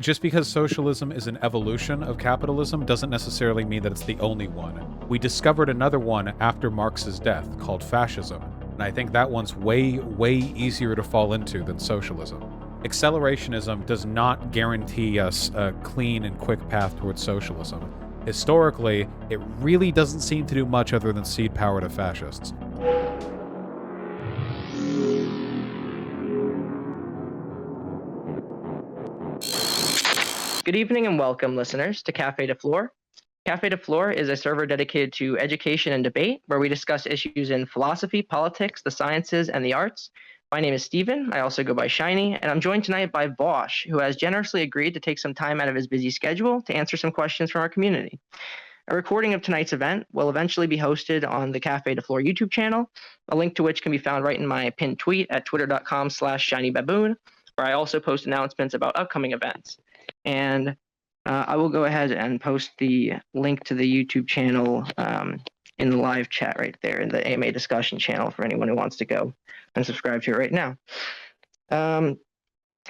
Just because socialism is an evolution of capitalism doesn't necessarily mean that it's the only one. We discovered another one after Marx's death called fascism, and I think that one's way, way easier to fall into than socialism. Accelerationism does not guarantee us a clean and quick path towards socialism. Historically, it really doesn't seem to do much other than cede power to fascists. Good evening and welcome, listeners, to Cafe de Flore. Cafe de Flore is a server dedicated to education and debate, where we discuss issues in philosophy, politics, the sciences, and the arts. My name is Steven. I also go by Shiny, and I'm joined tonight by Vaush, who has generously agreed to take some time out of his busy schedule to answer some questions from our community. A recording of tonight's event will eventually be hosted on the Cafe de Flore YouTube channel, a link to which can be found right in my pinned tweet at twitter.com/shinybaboon, where I also post announcements about upcoming events. And I will go ahead and post the link to the YouTube channel in the live chat right there in the AMA discussion channel for anyone who wants to go and subscribe to it right now.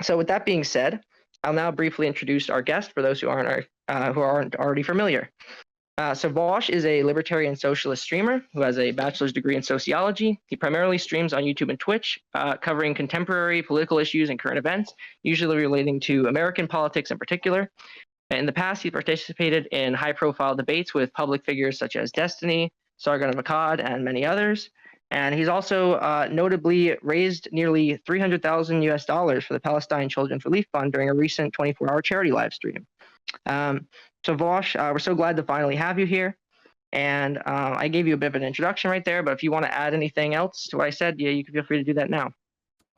So with that being said, I'll now briefly introduce our guest for those who aren't already familiar. So Vaush is a libertarian socialist streamer who has a bachelor's degree in sociology. He primarily streams on YouTube and Twitch, covering contemporary political issues and current events, usually relating to American politics in particular. In the past, he participated in high-profile debates with public figures such as Destiny, Sargon of Akkad, and many others. And he's also notably raised nearly $300,000 US for the Palestine Children's Relief Fund during a recent 24-hour charity live stream. So Vaush, we're so glad to finally have you here. And I gave you a bit of an introduction right there, but if you want to add anything else to what I said, yeah, you can feel free to do that now.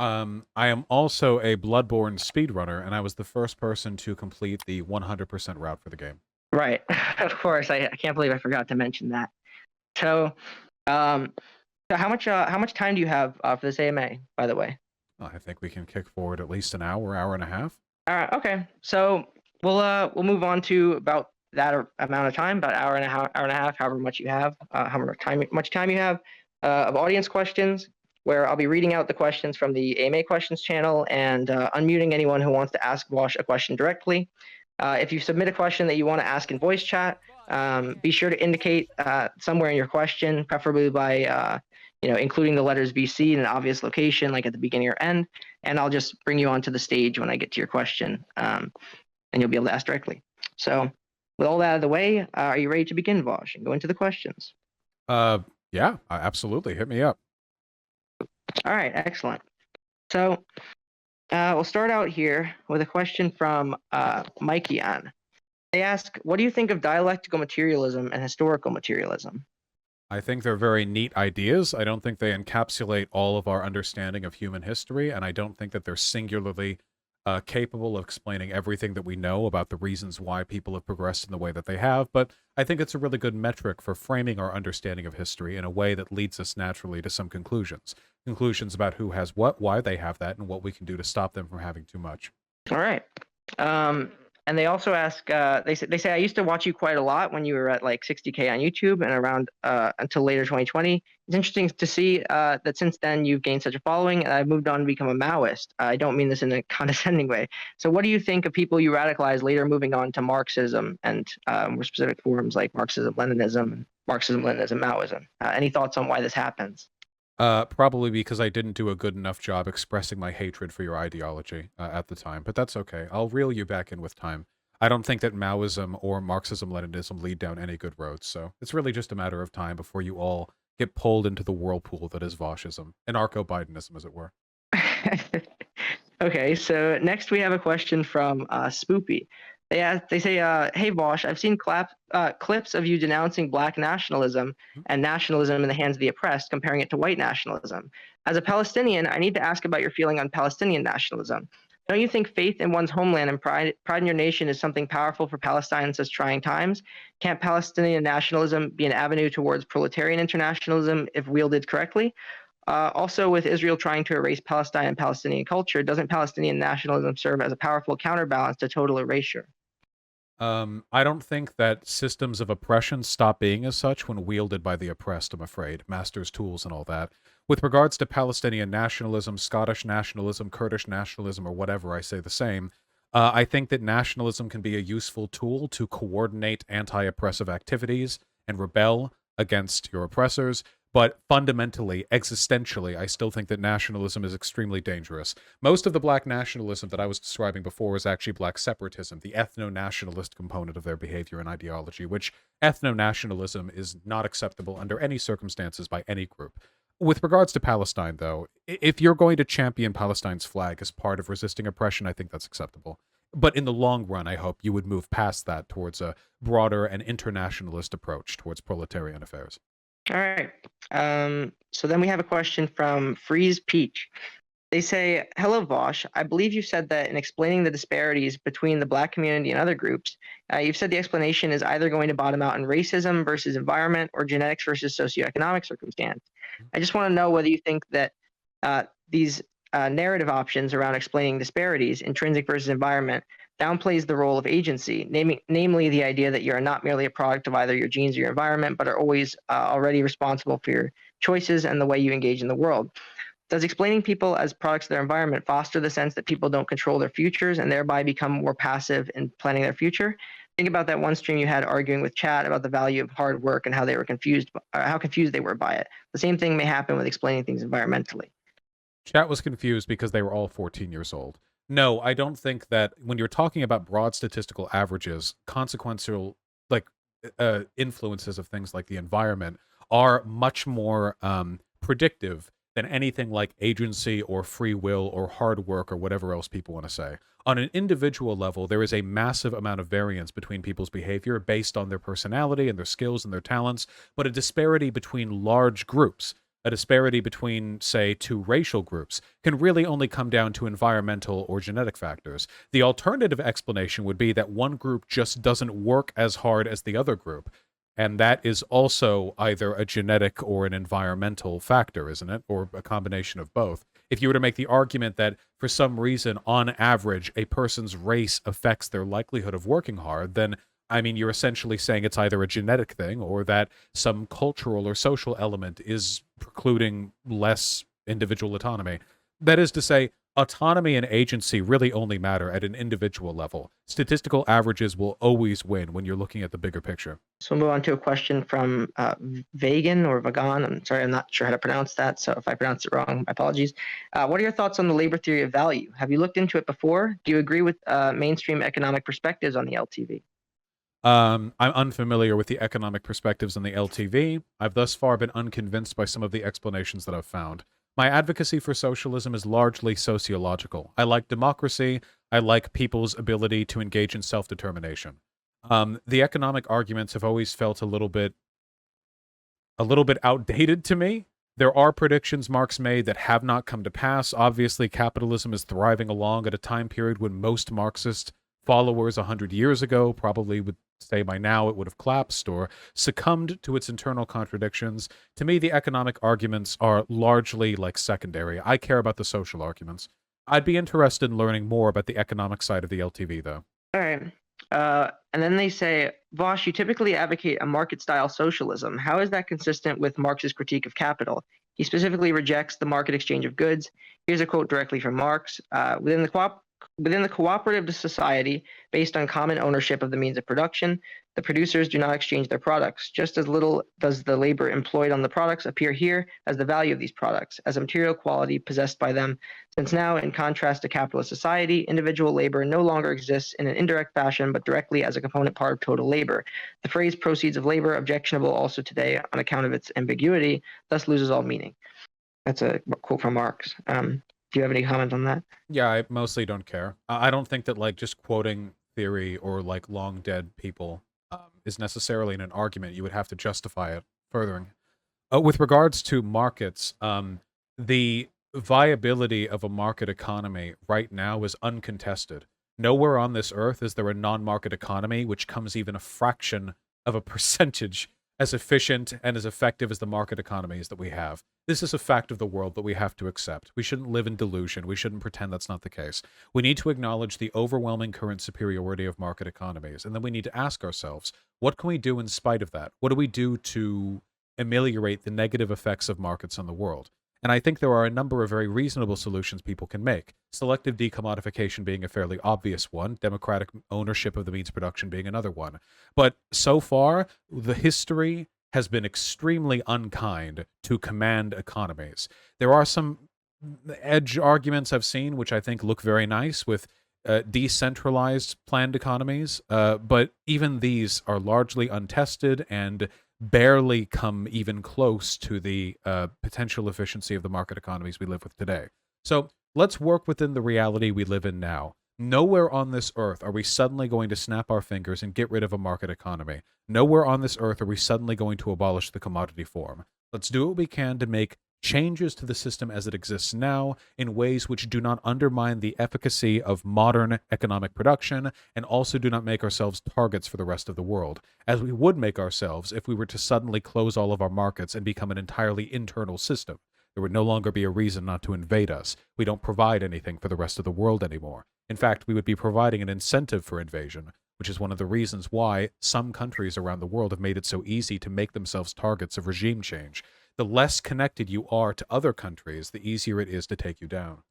I am also a Bloodborne speedrunner, and I was the first person to complete the 100% route for the game. Right, of course. I can't believe I forgot to mention that. So, how much time do you have for this AMA, by the way? I think we can kick forward at least an hour, hour and a half. All right, okay. So we'll move on to about that amount of time, about hour and a half, however much you have, much time you have of audience questions, where I'll be reading out the questions from the AMA questions channel and unmuting anyone who wants to ask Vaush a question directly. If you submit a question that you want to ask in voice chat, be sure to indicate somewhere in your question, preferably by including the letters VC in an obvious location, like at the beginning or end, and I'll just bring you onto the stage when I get to your question, and you'll be able to ask directly. So, with all that out of the way, are you ready to begin, Vaush, and go into the questions? Yeah, absolutely. Hit me up. All right, excellent. So, we'll start out here with a question from Mikey Ann. They ask, what do you think of dialectical materialism and historical materialism? I think they're very neat ideas. I don't think they encapsulate all of our understanding of human history, and I don't think that they're singularly capable of explaining everything that we know about the reasons why people have progressed in the way that they have, but I think it's a really good metric for framing our understanding of history in a way that leads us naturally to some conclusions. Conclusions about who has what, why they have that, and what we can do to stop them from having too much. All right. And they also ask, they say, I used to watch you quite a lot when you were at like 60K on YouTube and around until later 2020. It's interesting to see that since then you've gained such a following and I've moved on to become a Maoist. I don't mean this in a condescending way. So what do you think of people you radicalize later moving on to Marxism and more specific forms like Marxism, Leninism, Maoism? Any thoughts on why this happens? Probably because I didn't do a good enough job expressing my hatred for your ideology at the time, but that's okay. I'll reel you back in with time. I don't think that Maoism or Marxism-Leninism lead down any good roads, so it's really just a matter of time before you all get pulled into the whirlpool that is Vaushism, anarcho-Bidenism, as it were. Okay, so next we have a question from Spoopy. They say, hey Vaush, I've seen clips of you denouncing black nationalism and nationalism in the hands of the oppressed, comparing it to white nationalism. As a Palestinian, I need to ask about your feeling on Palestinian nationalism. Don't you think faith in one's homeland and pride in your nation is something powerful for Palestine in such trying times? Can't Palestinian nationalism be an avenue towards proletarian internationalism if wielded correctly? Also, with Israel trying to erase Palestine and Palestinian culture, doesn't Palestinian nationalism serve as a powerful counterbalance to total erasure? I don't think that systems of oppression stop being as such when wielded by the oppressed, I'm afraid. Masters' tools and all that. With regards to Palestinian nationalism, Scottish nationalism, Kurdish nationalism, or whatever, I say the same. I think that nationalism can be a useful tool to coordinate anti-oppressive activities and rebel against your oppressors. But fundamentally, existentially, I still think that nationalism is extremely dangerous. Most of the black nationalism that I was describing before is actually black separatism, the ethno-nationalist component of their behavior and ideology, which ethno-nationalism is not acceptable under any circumstances by any group. With regards to Palestine, though, if you're going to champion Palestine's flag as part of resisting oppression, I think that's acceptable. But in the long run, I hope you would move past that towards a broader and internationalist approach towards proletarian affairs. All right. So then we have a question from Freeze Peach. They say, hello, Vaush. I believe you said that in explaining the disparities between the Black community and other groups, you've said the explanation is either going to bottom out in racism versus environment or genetics versus socioeconomic circumstance. I just want to know whether you think that these narrative options around explaining disparities, intrinsic versus environment, downplays the role of agency, namely the idea that you are not merely a product of either your genes or your environment, but are always already responsible for your choices and the way you engage in the world. Does explaining people as products of their environment foster the sense that people don't control their futures and thereby become more passive in planning their future? Think about that one stream you had arguing with Chad about the value of hard work and how they were how confused they were by it. The same thing may happen with explaining things environmentally. Chat was confused because they were all 14 years old. No, I don't think that when you're talking about broad statistical averages, consequential influences of things like the environment are much more predictive than anything like agency or free will or hard work or whatever else people want to say. On an individual level, there is a massive amount of variance between people's behavior based on their personality and their skills and their talents, but a disparity between large groups, a disparity between, say, two racial groups, can really only come down to environmental or genetic factors. The alternative explanation would be that one group just doesn't work as hard as the other group, and that is also either a genetic or an environmental factor, isn't it? Or a combination of both. If you were to make the argument that, for some reason, on average, a person's race affects their likelihood of working hard, then I mean, you're essentially saying it's either a genetic thing or that some cultural or social element is precluding less individual autonomy. That is to say, autonomy and agency really only matter at an individual level. Statistical averages will always win when you're looking at the bigger picture. So we'll move on to a question from Vagan or Vagan. I'm sorry, I'm not sure how to pronounce that. So if I pronounce it wrong, my apologies. What are your thoughts on the labor theory of value? Have you looked into it before? Do you agree with mainstream economic perspectives on the LTV? I'm unfamiliar with the economic perspectives on the LTV. I've thus far been unconvinced by some of the explanations that I've found. My advocacy for socialism is largely sociological. I like democracy. I like people's ability to engage in self-determination. The economic arguments have always felt a little bit outdated to me. There are predictions Marx made that have not come to pass. Obviously, capitalism is thriving along at a time period when most Marxist followers 100 years ago probably would say by now it would have collapsed or succumbed to its internal contradictions. To me, the economic arguments are largely like secondary. I care about the social arguments. I'd be interested in learning more about the economic side of the LTV, though. All right. And then they say, Vaush, you typically advocate a market-style socialism. How is that consistent with Marx's critique of capital? He specifically rejects the market exchange of goods. Here's a quote directly from Marx. Within the cooperative society, based on common ownership of the means of production, the producers do not exchange their products. Just as little does the labor employed on the products appear here as the value of these products, as a material quality possessed by them, since now, in contrast to capitalist society, individual labor no longer exists in an indirect fashion, but directly as a component part of total labor. The phrase proceeds of labor, objectionable also today on account of its ambiguity, thus loses all meaning. That's a quote from Marx. Do you have any comment on that? Yeah, I mostly don't care. I don't think that like just quoting theory or like long dead people is necessarily in an argument. You would have to justify it furthering. With regards to markets, the viability of a market economy right now is uncontested. Nowhere on this earth is there a non-market economy which comes even a fraction of a percentage as efficient and as effective as the market economies that we have. This is a fact of the world that we have to accept. We shouldn't live in delusion. We shouldn't pretend that's not the case. We need to acknowledge the overwhelming current superiority of market economies, and then we need to ask ourselves, what can we do in spite of that? What do we do to ameliorate the negative effects of markets on the world? And I think there are a number of very reasonable solutions people can make. Selective decommodification being a fairly obvious one, democratic ownership of the means production being another one. But so far, the history has been extremely unkind to command economies. There are some edge arguments I've seen, which I think look very nice with decentralized planned economies, but even these are largely untested and barely come even close to the potential efficiency of the market economies we live with today. So let's work within the reality we live in now. Nowhere on this earth are we suddenly going to snap our fingers and get rid of a market economy. Nowhere on this earth are we suddenly going to abolish the commodity form. Let's do what we can to make changes to the system as it exists now in ways which do not undermine the efficacy of modern economic production and also do not make ourselves targets for the rest of the world, as we would make ourselves if we were to suddenly close all of our markets and become an entirely internal system. There would no longer be a reason not to invade us. We don't provide anything for the rest of the world anymore. In fact, we would be providing an incentive for invasion, which is one of the reasons why some countries around the world have made it so easy to make themselves targets of regime change. The less connected you are to other countries, the easier it is to take you down.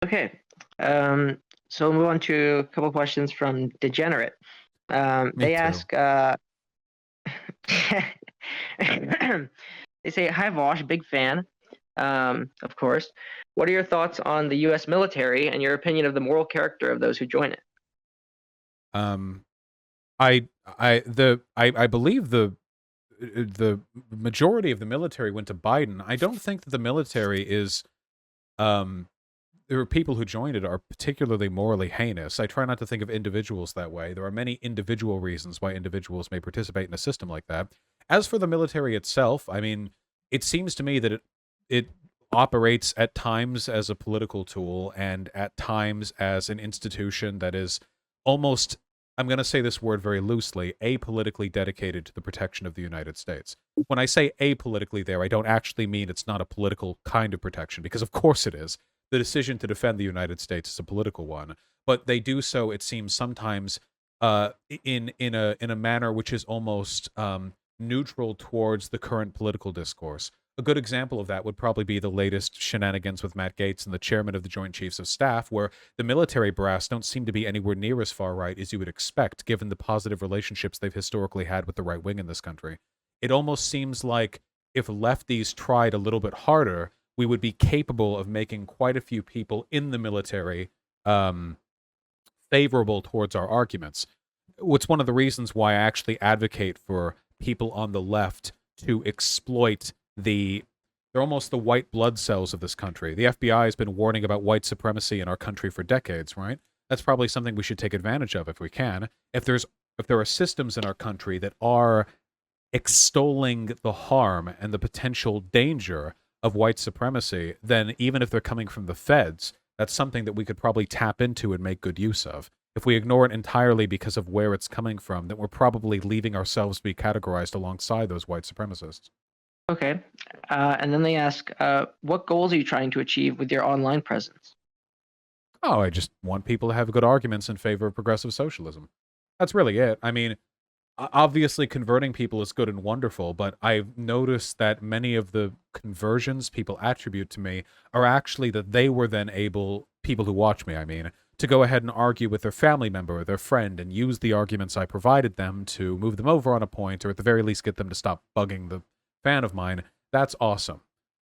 Okay. So we'll move on to a couple questions from Degenerate. They ask, they say, "Hi Vaush, big fan. Of course. What are your thoughts on the U.S. military and your opinion of the moral character of those who join it?" I believe the majority of the military went to Biden. I don't think that the military is there are people who joined it are particularly morally heinous. I try not to think of individuals that way. There are many individual reasons why individuals may participate in a system like that. As for the military itself, I mean, it seems to me that it operates at times as a political tool and at times as an institution that is almost, I'm going to say this word very loosely, apolitically dedicated to the protection of the United States. When I say apolitically there, I don't actually mean it's not a political kind of protection, because of course it is. The decision to defend the United States is a political one, but they do so, it seems, sometimes in a manner which is almost neutral towards the current political discourse. A good example of that would probably be the latest shenanigans with Matt Gaetz and the chairman of the Joint Chiefs of Staff, where the military brass don't seem to be anywhere near as far right as you would expect, given the positive relationships they've historically had with the right wing in this country. It almost seems like if lefties tried a little bit harder, we would be capable of making quite a few people in the military favorable towards our arguments. What's one of the reasons why I actually advocate for people on the left to exploit they're almost the white blood cells of this country. The FBI has been warning about white supremacy in our country for decades, right? That's probably something we should take advantage of if we can. If there are systems in our country that are extolling the harm and the potential danger of white supremacy, then even if they're coming from the feds, that's something that we could probably tap into and make good use of. If we ignore it entirely because of where it's coming from, then we're probably leaving ourselves to be categorized alongside those white supremacists. Okay. And then they ask, what goals are you trying to achieve with your online presence? Oh, I just want people to have good arguments in favor of progressive socialism. That's really it. I mean, obviously converting people is good and wonderful, but I've noticed that many of the conversions people attribute to me are actually that they were then able, people who watch me, I mean, to go ahead and argue with their family member or their friend and use the arguments I provided them to move them over on a point, or at the very least get them to stop bugging the fan of mine. That's awesome.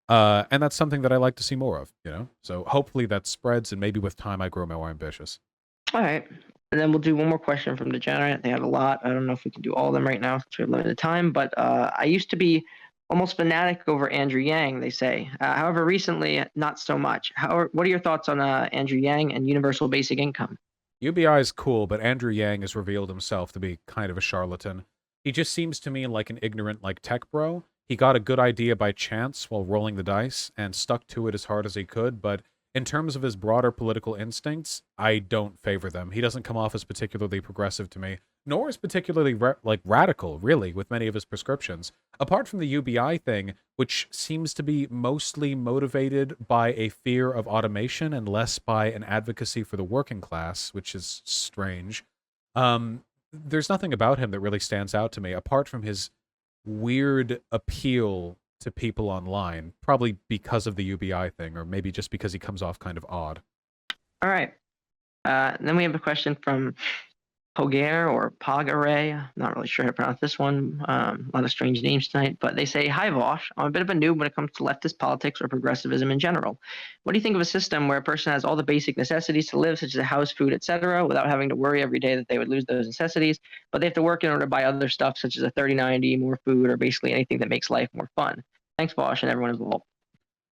And that's something that I like to see more of, you know? So hopefully that spreads, and maybe with time I grow more ambitious. All right. And then we'll do one more question from Degenerate. They have a lot. I don't know if we can do all of them right now, so we have limited time. But I used to be almost fanatic over Andrew Yang, they say. However, recently, not so much. What are your thoughts on Andrew Yang and universal basic income? UBI is cool, but Andrew Yang has revealed himself to be kind of a charlatan. He just seems to me like an ignorant, like, tech bro. He got a good idea by chance while rolling the dice and stuck to it as hard as he could, but in terms of his broader political instincts, I don't favor them. He doesn't come off as particularly progressive to me, nor as particularly radical, really, with many of his prescriptions. Apart from the UBI thing, which seems to be mostly motivated by a fear of automation and less by an advocacy for the working class, which is strange. There's nothing about him that really stands out to me, apart from his weird appeal to people online, probably because of the UBI thing, or maybe just because he comes off kind of odd. All right. Then we have a question from Pogare or Pogare. I'm not really sure how to pronounce this one. A lot of strange names tonight, but they say, "Hi Vaush, I'm a bit of a noob when it comes to leftist politics or progressivism in general. What do you think of a system where a person has all the basic necessities to live, such as a house, food, etc., without having to worry every day that they would lose those necessities, but they have to work in order to buy other stuff, such as a 3090, more food, or basically anything that makes life more fun? Thanks, Vaush, and everyone involved."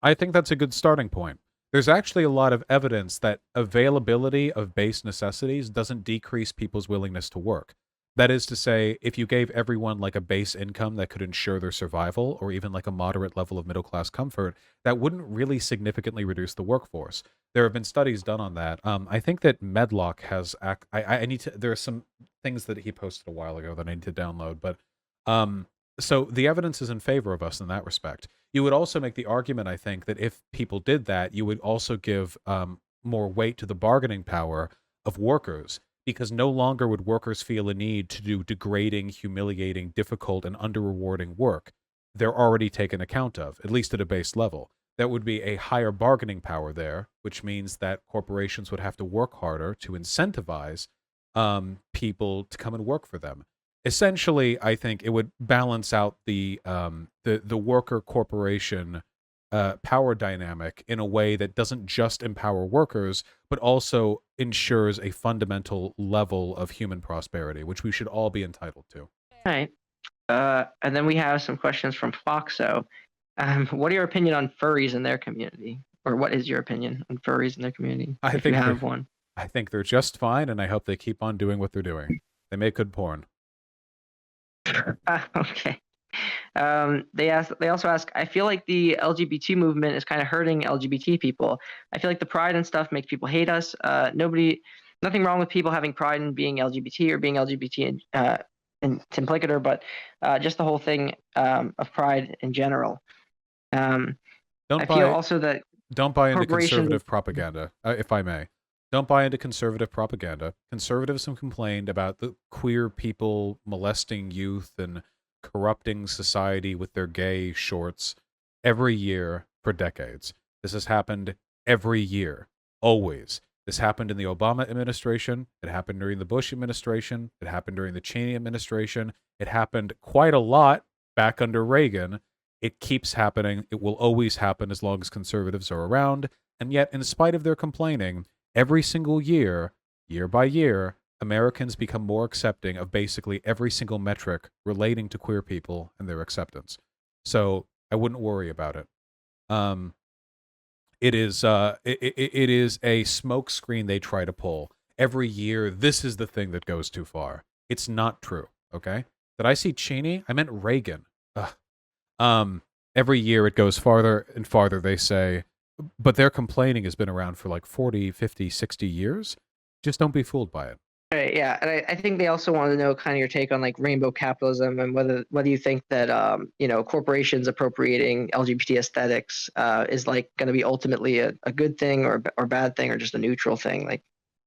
I think that's a good starting point. There's actually a lot of evidence that availability of base necessities doesn't decrease people's willingness to work. That is to say, if you gave everyone like a base income that could ensure their survival, or even like a moderate level of middle class comfort, that wouldn't really significantly reduce the workforce. There have been studies done on that. I think that Medlock has. I need to. There are some things that he posted a while ago that I need to download, but so the evidence is in favor of us in that respect. You would also make the argument, I think, that if people did that, you would also give more weight to the bargaining power of workers, because no longer would workers feel a need to do degrading, humiliating, difficult, and under-rewarding work. They're already taken account of, at least at a base level. There would be a higher bargaining power there, which means that corporations would have to work harder to incentivize people to come and work for them. Essentially, I think it would balance out the worker corporation power dynamic in a way that doesn't just empower workers, but also ensures a fundamental level of human prosperity, which we should all be entitled to. All right. And then we have some questions from Foxo. What are your opinion on furries in their community? Or what is your opinion on furries in their community, if you have one? I think they're just fine, and I hope they keep on doing what they're doing. They make good porn. Okay. They also ask, I feel like the LGBT movement is kind of hurting LGBT people. I feel like the pride and stuff makes people hate us. Nothing wrong with people having pride in being LGBT or being LGBT in implicator, but just the whole thing of pride in general. I feel also that don't buy into conservative propaganda, if I may. Don't buy into conservative propaganda. Conservatives have complained about the queer people molesting youth and corrupting society with their gay shorts every year for decades. This has happened every year, always. This happened in the Obama administration. It happened during the Bush administration. It happened during the Cheney administration. It happened quite a lot back under Reagan. It keeps happening. It will always happen as long as conservatives are around. And yet, in spite of their complaining, every single year, year by year, Americans become more accepting of basically every single metric relating to queer people and their acceptance. So I wouldn't worry about it. It is a smokescreen they try to pull. Every year, this is the thing that goes too far. It's not true, okay? Did I see Cheney? I meant Reagan. Ugh. Every year it goes farther and farther, they say, but their complaining has been around for like 40, 50, 60 years. Just don't be fooled by it. Right, yeah, and I think they also want to know kind of your take on like rainbow capitalism and whether you think that corporations appropriating LGBT aesthetics is like going to be ultimately a good thing or bad thing or just a neutral thing, like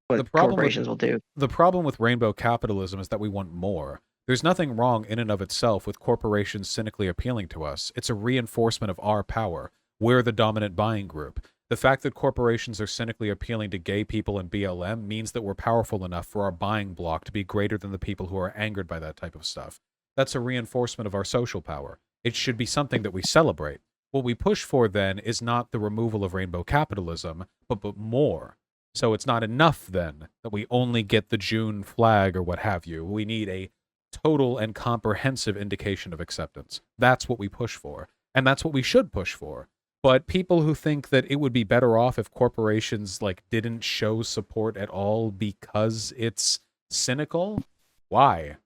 what corporations will do. The problem with rainbow capitalism is that we want more. There's nothing wrong in and of itself with corporations cynically appealing to us. It's a reinforcement of our power. We're the dominant buying group. The fact that corporations are cynically appealing to gay people and BLM means that we're powerful enough for our buying block to be greater than the people who are angered by that type of stuff. That's a reinforcement of our social power. It should be something that we celebrate. What we push for then is not the removal of rainbow capitalism, but more. So it's not enough then that we only get the June flag or what have you. We need a total and comprehensive indication of acceptance. That's what we push for. And that's what we should push for. But people who think that it would be better off if corporations like didn't show support at all because it's cynical, why?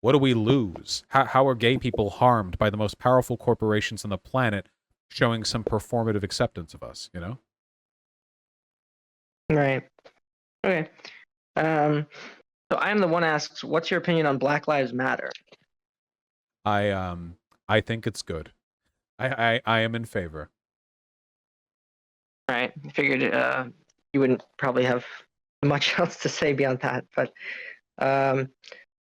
What do we lose? How are gay people harmed by the most powerful corporations on the planet showing some performative acceptance of us, you know? Right. Okay. So I am the one asks, what's your opinion on Black Lives Matter? I think it's good. I am in favor. Right. I figured you wouldn't probably have much else to say beyond that, but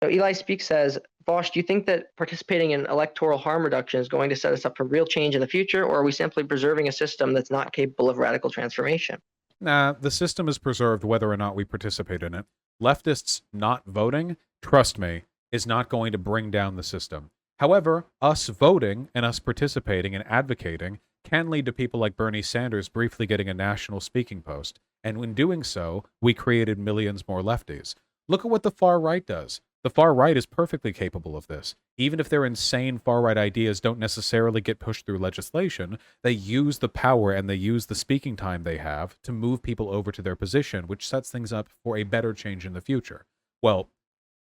So Eli Speak says, Vaush, do you think that participating in electoral harm reduction is going to set us up for real change in the future, or are we simply preserving a system that's not capable of radical transformation? Nah, the system is preserved whether or not we participate in it. Leftists not voting, trust me, is not going to bring down the system. However, us voting and us participating and advocating can lead to people like Bernie Sanders briefly getting a national speaking post. And in doing so, we created millions more lefties. Look at what the far right does. The far right is perfectly capable of this. Even if their insane far right ideas don't necessarily get pushed through legislation, they use the power and they use the speaking time they have to move people over to their position, which sets things up for a better change in the future. Well,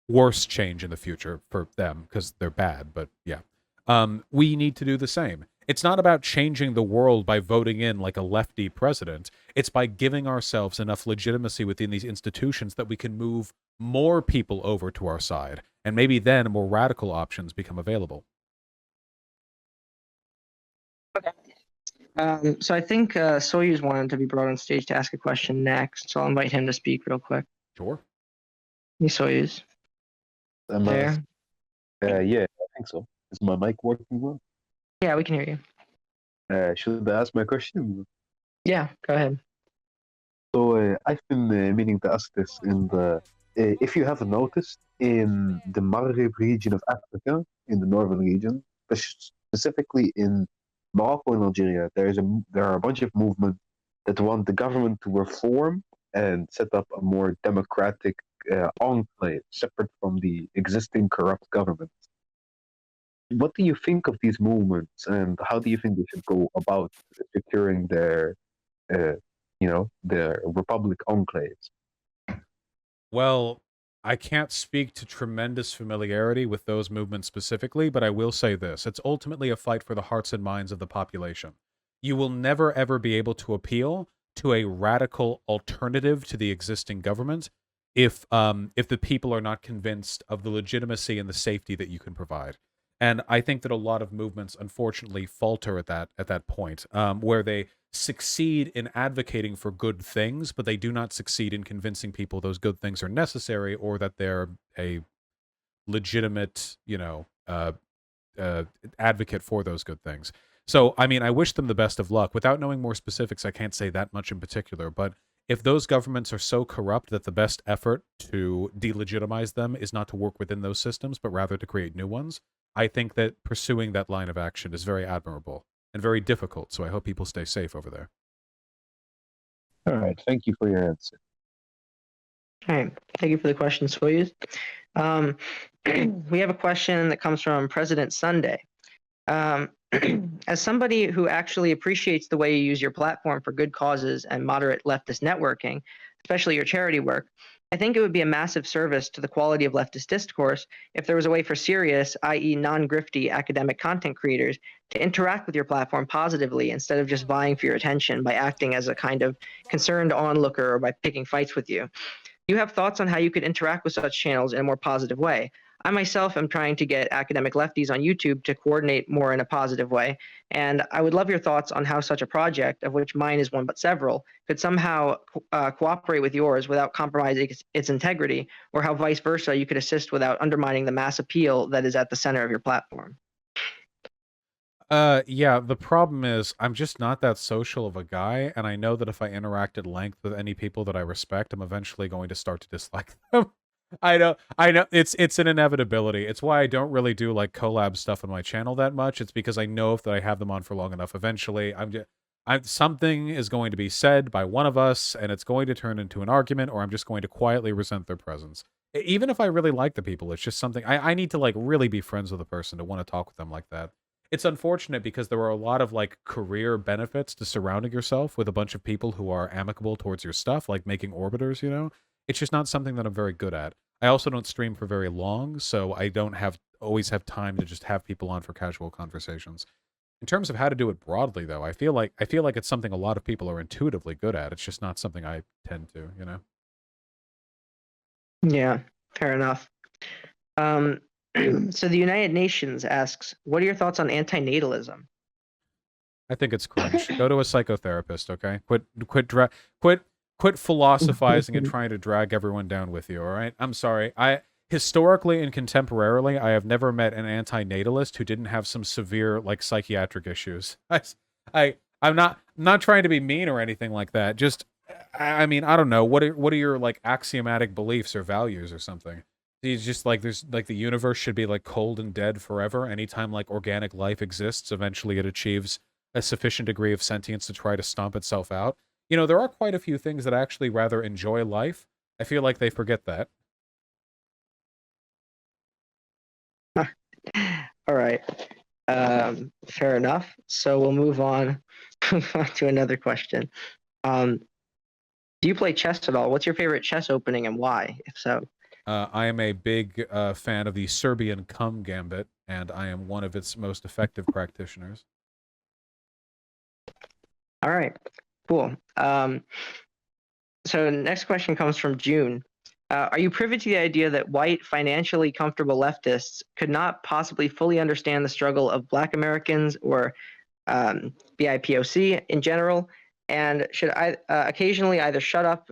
worse change in the future for them because they're bad, but yeah. We need to do the same. It's not about changing the world by voting in like a lefty president. It's by giving ourselves enough legitimacy within these institutions that we can move more people over to our side. And maybe then more radical options become available. So I think Soyuz wanted to be brought on stage to ask a question next, so I'll invite him to speak real quick. Sure. Hey, Soyuz. There? Yeah, I think so. Is my mic working well? Yeah, we can hear you. Should I ask my question? Yeah, go ahead. So I've been meaning to ask this if you have noticed in the Maghreb region of Africa, in the northern region, specifically in Morocco and Algeria, there are a bunch of movements that want the government to reform and set up a more democratic enclave separate from the existing corrupt government. What do you think of these movements, and how do you think they should go about securing their republic enclaves? Well, I can't speak to tremendous familiarity with those movements specifically, but I will say this. It's ultimately a fight for the hearts and minds of the population. You will never, ever be able to appeal to a radical alternative to the existing government if the people are not convinced of the legitimacy and the safety that you can provide. And I think that a lot of movements, unfortunately, falter at that point, where they succeed in advocating for good things, but they do not succeed in convincing people those good things are necessary or that they're a legitimate, advocate for those good things. So, I mean, I wish them the best of luck. Without knowing more specifics, I can't say that much in particular, but if those governments are so corrupt that the best effort to delegitimize them is not to work within those systems, but rather to create new ones, I think that pursuing that line of action is very admirable and very difficult, so I hope people stay safe over there. All right, thank you for your answer. All right, thank you for the question, Soyuz. We have a question that comes from President Sunday. As somebody who actually appreciates the way you use your platform for good causes and moderate leftist networking, especially your charity work, I think it would be a massive service to the quality of leftist discourse if there was a way for serious, i.e. non-grifty academic content creators to interact with your platform positively instead of just vying for your attention by acting as a kind of concerned onlooker or by picking fights with you. Do you have thoughts on how you could interact with such channels in a more positive way? I myself am trying to get academic lefties on YouTube to coordinate more in a positive way, and I would love your thoughts on how such a project, of which mine is one but several, could somehow cooperate with yours without compromising its integrity, or how vice versa you could assist without undermining the mass appeal that is at the center of your platform. Yeah, the problem is I'm just not that social of a guy, and I know that if I interact at length with any people that I respect, I'm eventually going to start to dislike them. I know, it's an inevitability. It's why I don't really do like collab stuff on my channel that much. It's because I know if that I have them on for long enough, eventually something is going to be said by one of us, and it's going to turn into an argument, or I'm just going to quietly resent their presence. Even if I really like the people, it's just something I need to like really be friends with a person to want to talk with them like that. It's unfortunate because there are a lot of like career benefits to surrounding yourself with a bunch of people who are amicable towards your stuff, like making orbiters, you know? It's just not something that I'm very good at. I also don't stream for very long, so I don't always have time to just have people on for casual conversations. In terms of how to do it broadly, though, I feel like it's something a lot of people are intuitively good at. It's just not something I tend to, you know? Yeah, fair enough. So the United Nations asks, what are your thoughts on antinatalism? I think it's cringe. Go to a psychotherapist, okay? Quit philosophizing and trying to drag everyone down with you, all right? I'm sorry. historically and contemporarily, I have never met an anti-natalist who didn't have some severe like psychiatric issues. I'm not trying to be mean or anything like that. Just I mean, I don't know. What are your like axiomatic beliefs or values or something? He's just like there's like the universe should be like cold and dead forever. Anytime like organic life exists, eventually it achieves a sufficient degree of sentience to try to stomp itself out. You know, there are quite a few things that actually rather enjoy life. I feel like they forget that. All right. Fair enough. So we'll move on to another question. Do you play chess at all? What's your favorite chess opening and why, if so? I am a big fan of the Serbian cum gambit, and I am one of its most effective practitioners. All right, cool. So next question comes from June. Are you privy to the idea that white, financially comfortable leftists could not possibly fully understand the struggle of Black Americans or BIPOC in general, and should occasionally either shut up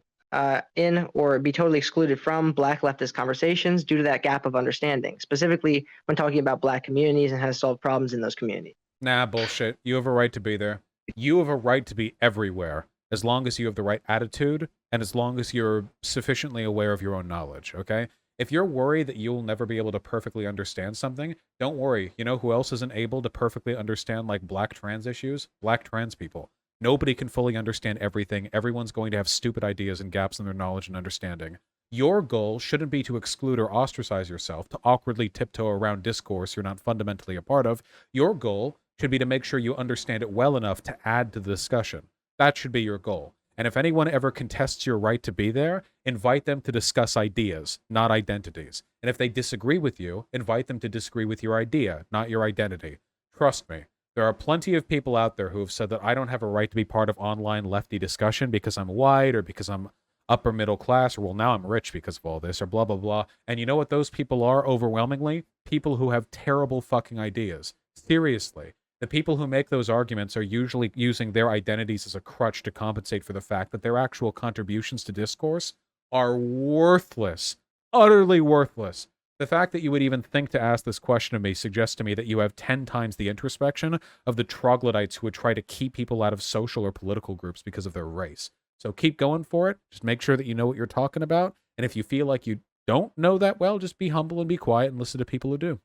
in or be totally excluded from Black leftist conversations due to that gap of understanding, specifically when talking about Black communities and how to solve problems in those communities? Nah, bullshit. You have a right to be there. You have a right to be everywhere, as long as you have the right attitude and as long as you're sufficiently aware of your own knowledge, okay? If you're worried that you'll never be able to perfectly understand something, don't worry. You know who else isn't able to perfectly understand, like, Black trans issues? Black trans people. Nobody can fully understand everything. Everyone's going to have stupid ideas and gaps in their knowledge and understanding. Your goal shouldn't be to exclude or ostracize yourself, to awkwardly tiptoe around discourse you're not fundamentally a part of. Your goal should be to make sure you understand it well enough to add to the discussion. That should be your goal. And if anyone ever contests your right to be there, invite them to discuss ideas, not identities. And if they disagree with you, invite them to disagree with your idea, not your identity. Trust me, there are plenty of people out there who have said that I don't have a right to be part of online lefty discussion because I'm white or because I'm upper middle class, or well, now I'm rich because of all this, or blah, blah, blah. And you know what those people are overwhelmingly? People who have terrible fucking ideas. Seriously. The people who make those arguments are usually using their identities as a crutch to compensate for the fact that their actual contributions to discourse are worthless. Utterly worthless. The fact that you would even think to ask this question of me suggests to me that you have 10 times the introspection of the troglodytes who would try to keep people out of social or political groups because of their race. So keep going for it. Just make sure that you know what you're talking about. And if you feel like you don't know that well, just be humble and be quiet and listen to people who do.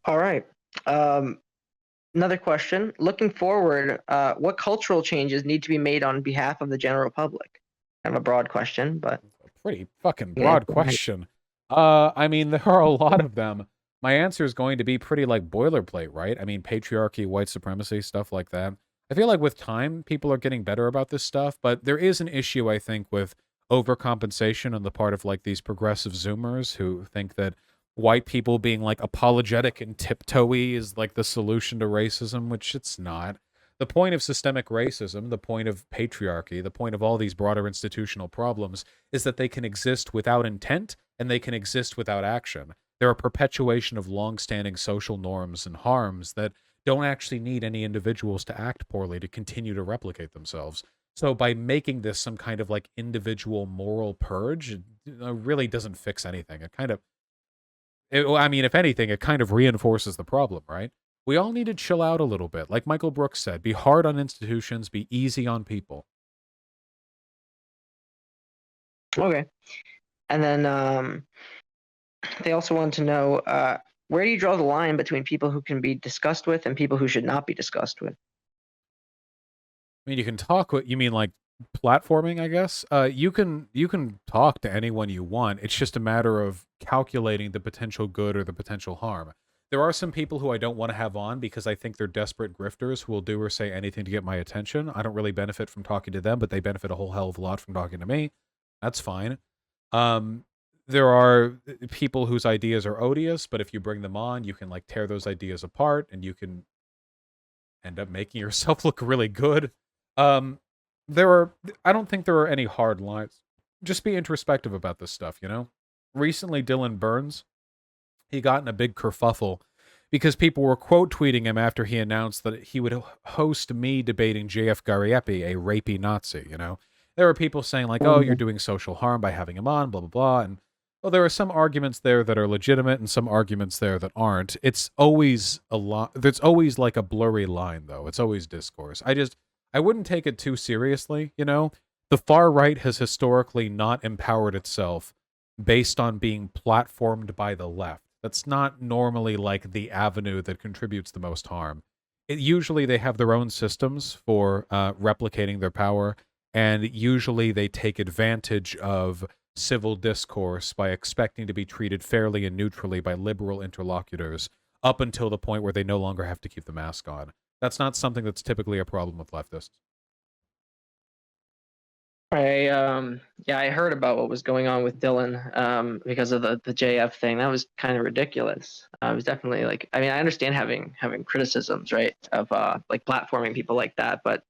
All right. Another question. Looking forward, what cultural changes need to be made on behalf of the general public? Kind of a broad question, but pretty fucking broad question. I mean, there are a lot of them. My answer is going to be pretty like boilerplate, right? I mean, patriarchy, white supremacy, stuff like that. I feel like with time, people are getting better about this stuff, but there is an issue, I think, with overcompensation on the part of like these progressive Zoomers who think that white people being like apologetic and tiptoey is like the solution to racism, which it's not. The point of systemic racism, the point of patriarchy, the point of all these broader institutional problems is that they can exist without intent and they can exist without action. They're a perpetuation of long-standing social norms and harms that don't actually need any individuals to act poorly to continue to replicate themselves. So by making this some kind of like individual moral purge, it really doesn't fix anything. I mean, if anything, it kind of reinforces the problem, right? We all need to chill out a little bit. Like Michael Brooks said, be hard on institutions, be easy on people. okay. And then they also want to know where do you draw the line between people who can be discussed with and people who should not be discussed with? I mean, you can talk with, you mean like platforming, I guess? You can talk to anyone you want. It's just a matter of calculating the potential good or the potential harm. There are some people who I don't want to have on because I think they're desperate grifters who will do or say anything to get my attention. I don't really benefit from talking to them, but they benefit a whole hell of a lot from talking to me. That's fine. There are people whose ideas are odious, but if you bring them on, you can like tear those ideas apart and you can end up making yourself look really good. I don't think there are any hard lines. Just be introspective about this stuff, you know? Recently, Dylan Burns, he got in a big kerfuffle because people were quote tweeting him after he announced that he would host me debating JF Gariepi, a rapey Nazi, you know? there are people saying like, oh, you're doing social harm by having him on, blah, blah, blah. And well, there are some arguments there that are legitimate and some arguments there that aren't. It's always a lot. There's always like a blurry line, though. It's always discourse. I wouldn't take it too seriously, you know? The far right has historically not empowered itself based on being platformed by the left. That's not normally like the avenue that contributes the most harm. Usually they have their own systems for replicating their power, and usually they take advantage of civil discourse by expecting to be treated fairly and neutrally by liberal interlocutors up until the point where they no longer have to keep the mask on. That's not something that's typically a problem with leftists. I heard about what was going on with Dylan because of the JF thing. That was kind of ridiculous. It was definitely like, I mean, I understand having criticisms, right, of like platforming people like that, but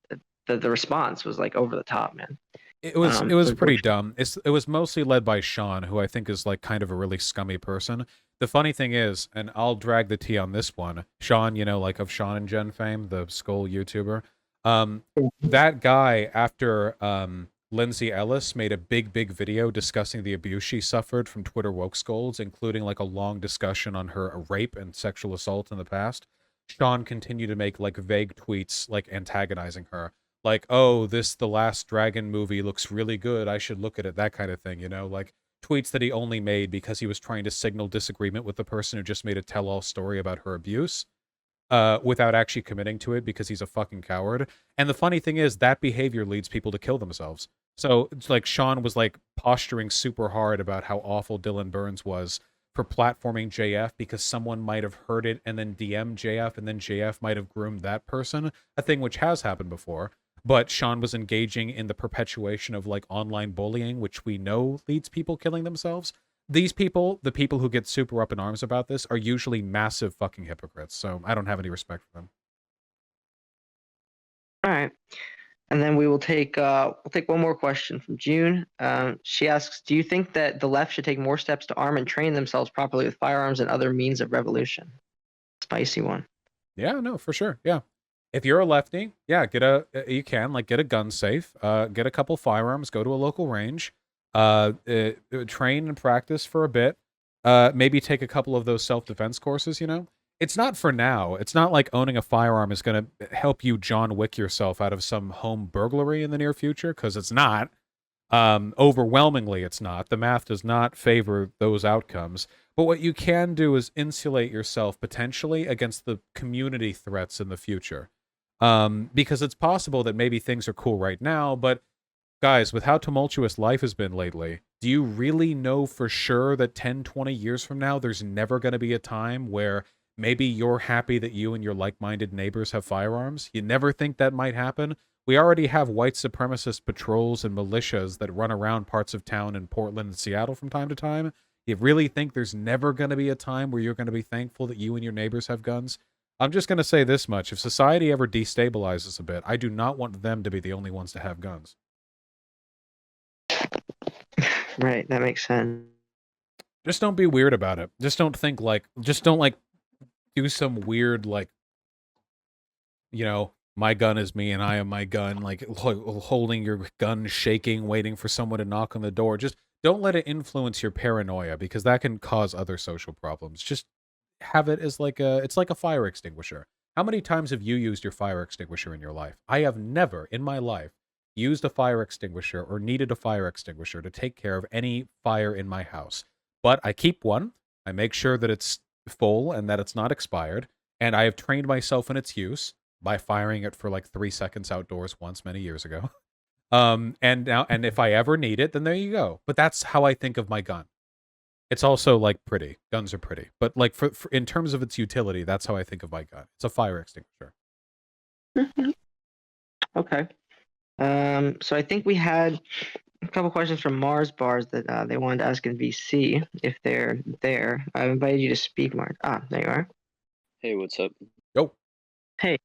the response was like over the top, man. It was pretty dumb. It was mostly led by Sean, who I think is like kind of a really scummy person. The funny thing is, and I'll drag the tea on this one, Sean, you know, like of Sean and Jen fame, the Skull YouTuber. That guy, after Lindsay Ellis made a big video discussing the abuse she suffered from Twitter woke scolds, including like a long discussion on her rape and sexual assault in the past, Sean continued to make like vague tweets like antagonizing her. Like, oh, The Last Dragon movie looks really good, I should look at it, that kind of thing, you know? Like, tweets that he only made because he was trying to signal disagreement with the person who just made a tell-all story about her abuse, without actually committing to it because he's a fucking coward. And the funny thing is, that behavior leads people to kill themselves. So, it's like, Sean was, like, posturing super hard about how awful Dylan Burns was for platforming JF because someone might have heard it and then DM'd JF, and then JF might have groomed that person, a thing which has happened before. But Sean was engaging in the perpetuation of like online bullying, which we know leads people killing themselves. These people, the people who get super up in arms about this, are usually massive fucking hypocrites. So I don't have any respect for them. All right. And then we'll take one more question from June. She asks, do you think that the left should take more steps to arm and train themselves properly with firearms and other means of revolution? Spicy one. Yeah, no, for sure. Yeah. If you're a lefty, yeah, get a gun safe, get a couple firearms, go to a local range, train and practice for a bit, maybe take a couple of those self-defense courses, you know? It's not for now. It's not like owning a firearm is going to help you John Wick yourself out of some home burglary in the near future, because it's not. Overwhelmingly, it's not. The math does not favor those outcomes. But what you can do is insulate yourself potentially against the community threats in the future. Because it's possible that maybe things are cool right now, but guys, with how tumultuous life has been lately, do you really know for sure that 10, 20 years from now, there's never going to be a time where maybe you're happy that you and your like-minded neighbors have firearms? You never think that might happen? We already have white supremacist patrols and militias that run around parts of town in Portland and Seattle from time to time. You really think there's never going to be a time where you're going to be thankful that you and your neighbors have guns? I'm just going to say this much. If society ever destabilizes a bit, I do not want them to be the only ones to have guns. Right, that makes sense. Just don't be weird about it. Just don't do some weird, like, you know, my gun is me and I am my gun, like holding your gun, shaking, waiting for someone to knock on the door. Just don't let it influence your paranoia, because that can cause other social problems. Just have it as like it's like a fire extinguisher. How many times have you used your fire extinguisher in your life? I have never in my life used a fire extinguisher or needed a fire extinguisher to take care of any fire in my house. But I keep one. I make sure that it's full and that it's not expired. And I have trained myself in its use by firing it for like 3 seconds outdoors once many years ago. And if I ever need it, then there you go. But that's how I think of my gun. It's also like pretty. Guns are pretty. But like for in terms of its utility, that's how I think of my gun. It's a fire extinguisher. Okay. So I think we had a couple questions from Mars Bars that they wanted to ask in VC if they're there. I invited you to speak, Mark. Ah, there you are. Hey, what's up? Yo. Hey.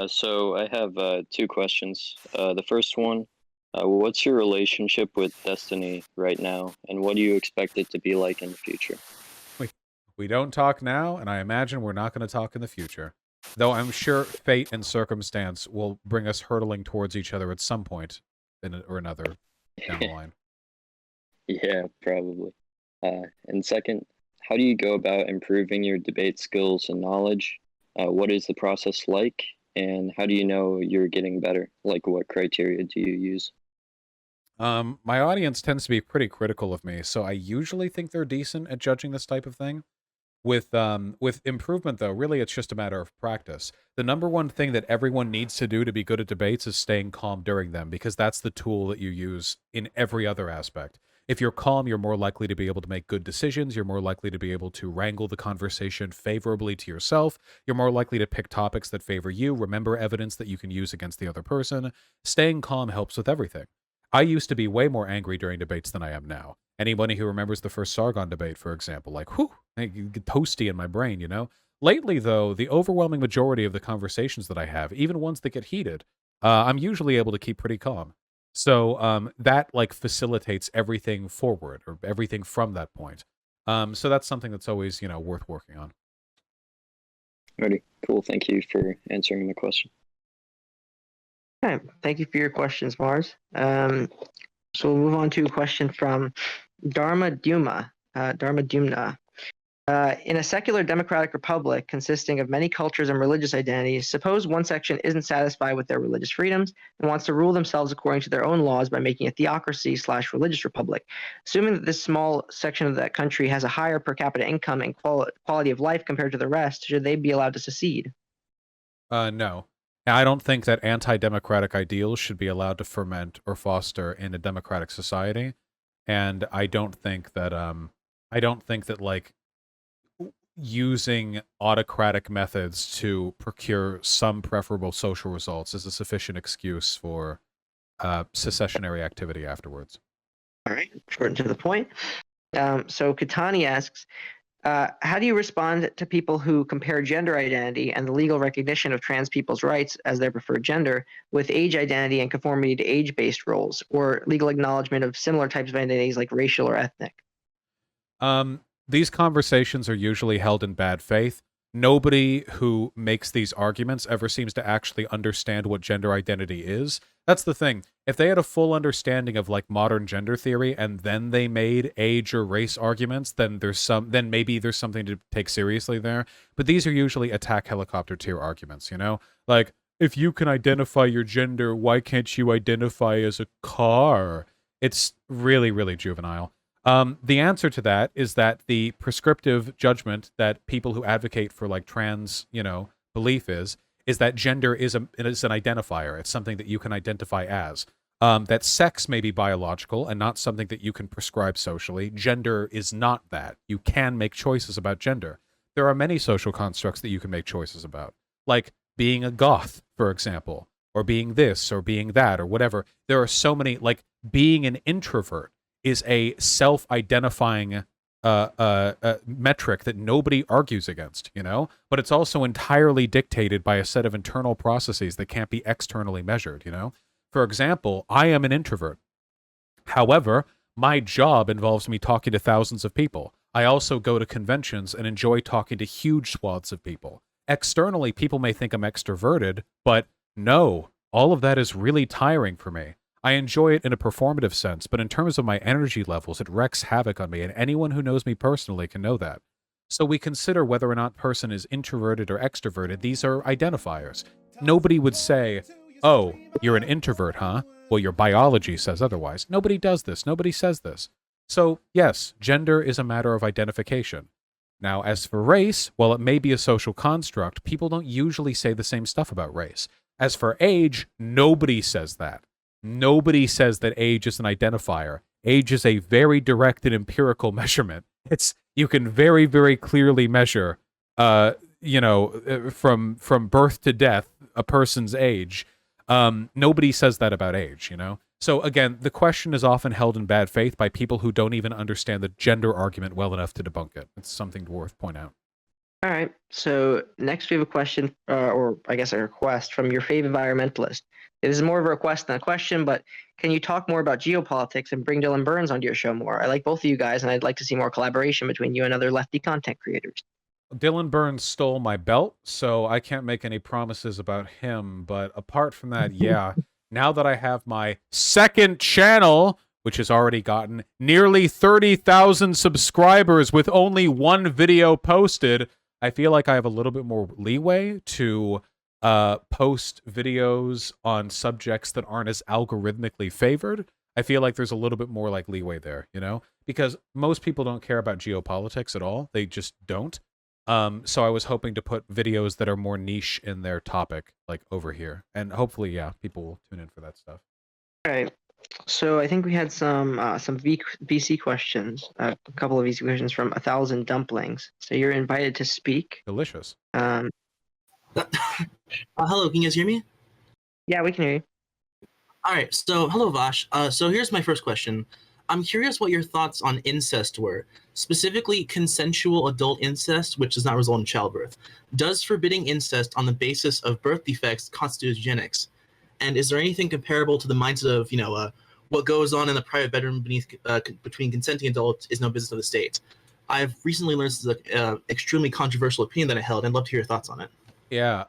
So I have 2 questions. The first one, what's your relationship with Destiny right now, and what do you expect it to be like in the future? We don't talk now, and I imagine we're not going to talk in the future. Though I'm sure fate and circumstance will bring us hurtling towards each other at some point or another down the line. Yeah, probably. And second, how do you go about improving your debate skills and knowledge? What is the process like? And how do you know you're getting better? Like, what criteria do you use? My audience tends to be pretty critical of me, so I usually think they're decent at judging this type of thing. With improvement though, really it's just a matter of practice. The number one thing that everyone needs to do to be good at debates is staying calm during them, because that's the tool that you use in every other aspect. If you're calm, you're more likely to be able to make good decisions, you're more likely to be able to wrangle the conversation favorably to yourself, you're more likely to pick topics that favor you, remember evidence that you can use against the other person. Staying calm helps with everything. I used to be way more angry during debates than I am now. Anybody who remembers the first Sargon debate, for example, like, whew, I get toasty in my brain, you know? Lately, though, the overwhelming majority of the conversations that I have, even ones that get heated, I'm usually able to keep pretty calm. So that, like, facilitates everything forward, or everything from that point. So that's something that's always, you know, worth working on. Alrighty, cool. Thank you for answering the question. Okay, thank you for your questions, Mars. So we'll move on to a question from Dharma Dumna. In a secular democratic republic consisting of many cultures and religious identities, suppose one section isn't satisfied with their religious freedoms and wants to rule themselves according to their own laws by making a theocracy/religious republic. Assuming that this small section of that country has a higher per capita income and quality of life compared to the rest, should they be allowed to secede? No. I don't think that anti-democratic ideals should be allowed to ferment or foster in a democratic society. And I don't think that like using autocratic methods to procure some preferable social results is a sufficient excuse for secessionary activity afterwards. All right, short and to the point. So Katani asks, how do you respond to people who compare gender identity and the legal recognition of trans people's rights as their preferred gender with age identity and conformity to age-based roles, or legal acknowledgement of similar types of identities like racial or ethnic? These conversations are usually held in bad faith. Nobody who makes these arguments ever seems to actually understand what gender identity is. That's the thing. If they had a full understanding of like modern gender theory and then they made age or race arguments, then maybe there's something to take seriously there. But these are usually attack helicopter tier arguments, you know? Like, if you can identify your gender, why can't you identify as a car? It's really, really juvenile. The answer to that is that the prescriptive judgment that people who advocate for like trans, you know, belief is that gender is an identifier. It's something that you can identify as. That sex may be biological and not something that you can prescribe socially. Gender is not that. You can make choices about gender. There are many social constructs that you can make choices about, like being a goth, for example, or being this or being that or whatever. There are so many, like being an introvert is a self-identifying metric that nobody argues against, you know? But it's also entirely dictated by a set of internal processes that can't be externally measured, you know? For example, I am an introvert. However, my job involves me talking to thousands of people. I also go to conventions and enjoy talking to huge swaths of people. Externally, people may think I'm extroverted, but no, all of that is really tiring for me. I enjoy it in a performative sense, but in terms of my energy levels, it wreaks havoc on me, and anyone who knows me personally can know that. So we consider whether or not a person is introverted or extroverted. These are identifiers. Nobody would say, oh, you're an introvert, huh? Well, your biology says otherwise. Nobody does this. Nobody says this. So, yes, gender is a matter of identification. Now, as for race, while it may be a social construct, people don't usually say the same stuff about race. As for age, nobody says that. Nobody says that age is an identifier. Age is a very direct and empirical measurement. You can very, very clearly measure, from birth to death, a person's age. Nobody says that about age, you know? So again, the question is often held in bad faith by people who don't even understand the gender argument well enough to debunk it. It's something worth pointing out. All right. So next we have a question, or I guess a request from your fave environmentalist. This is more of a request than a question, but can you talk more about geopolitics and bring Dylan Burns onto your show more? I like both of you guys, and I'd like to see more collaboration between you and other lefty content creators. Dylan Burns stole my belt, so I can't make any promises about him. But apart from that, yeah, now that I have my second channel, which has already gotten nearly 30,000 subscribers with only one video posted, I feel like I have a little bit more leeway to post videos on subjects that aren't as algorithmically favored. I feel like there's a little bit more like leeway there, you know? Because most people don't care about geopolitics at all. They just don't. So I was hoping to put videos that are more niche in their topic, like over here. And hopefully, yeah, people will tune in for that stuff. All right. So I think we had some VC questions, a couple of VC questions from 1,000 Dumplings. So you're invited to speak. Delicious. Hello, can you guys hear me? Yeah, we can hear you. All right, so hello, Vaush. So here's my first question. I'm curious what your thoughts on incest were, specifically consensual adult incest, which does not result in childbirth. Does forbidding incest on the basis of birth defects constitute eugenics? And is there anything comparable to the mindset of, what goes on in the private bedroom between consenting adults is no business of the state? I've recently learned this is an extremely controversial opinion that I held, and I'd love to hear your thoughts on it. Yeah,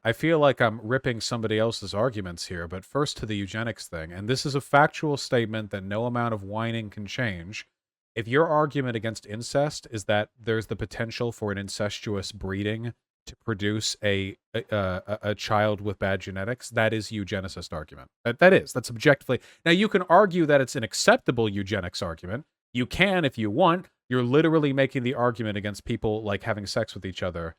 I feel like I'm ripping somebody else's arguments here, but first to the eugenics thing, and this is a factual statement that no amount of whining can change. If your argument against incest is that there's the potential for an incestuous breeding to produce a child with bad genetics, that is eugenicist argument. That's objectively. Now, you can argue that it's an acceptable eugenics argument. You can if you want. You're literally making the argument against people like having sex with each other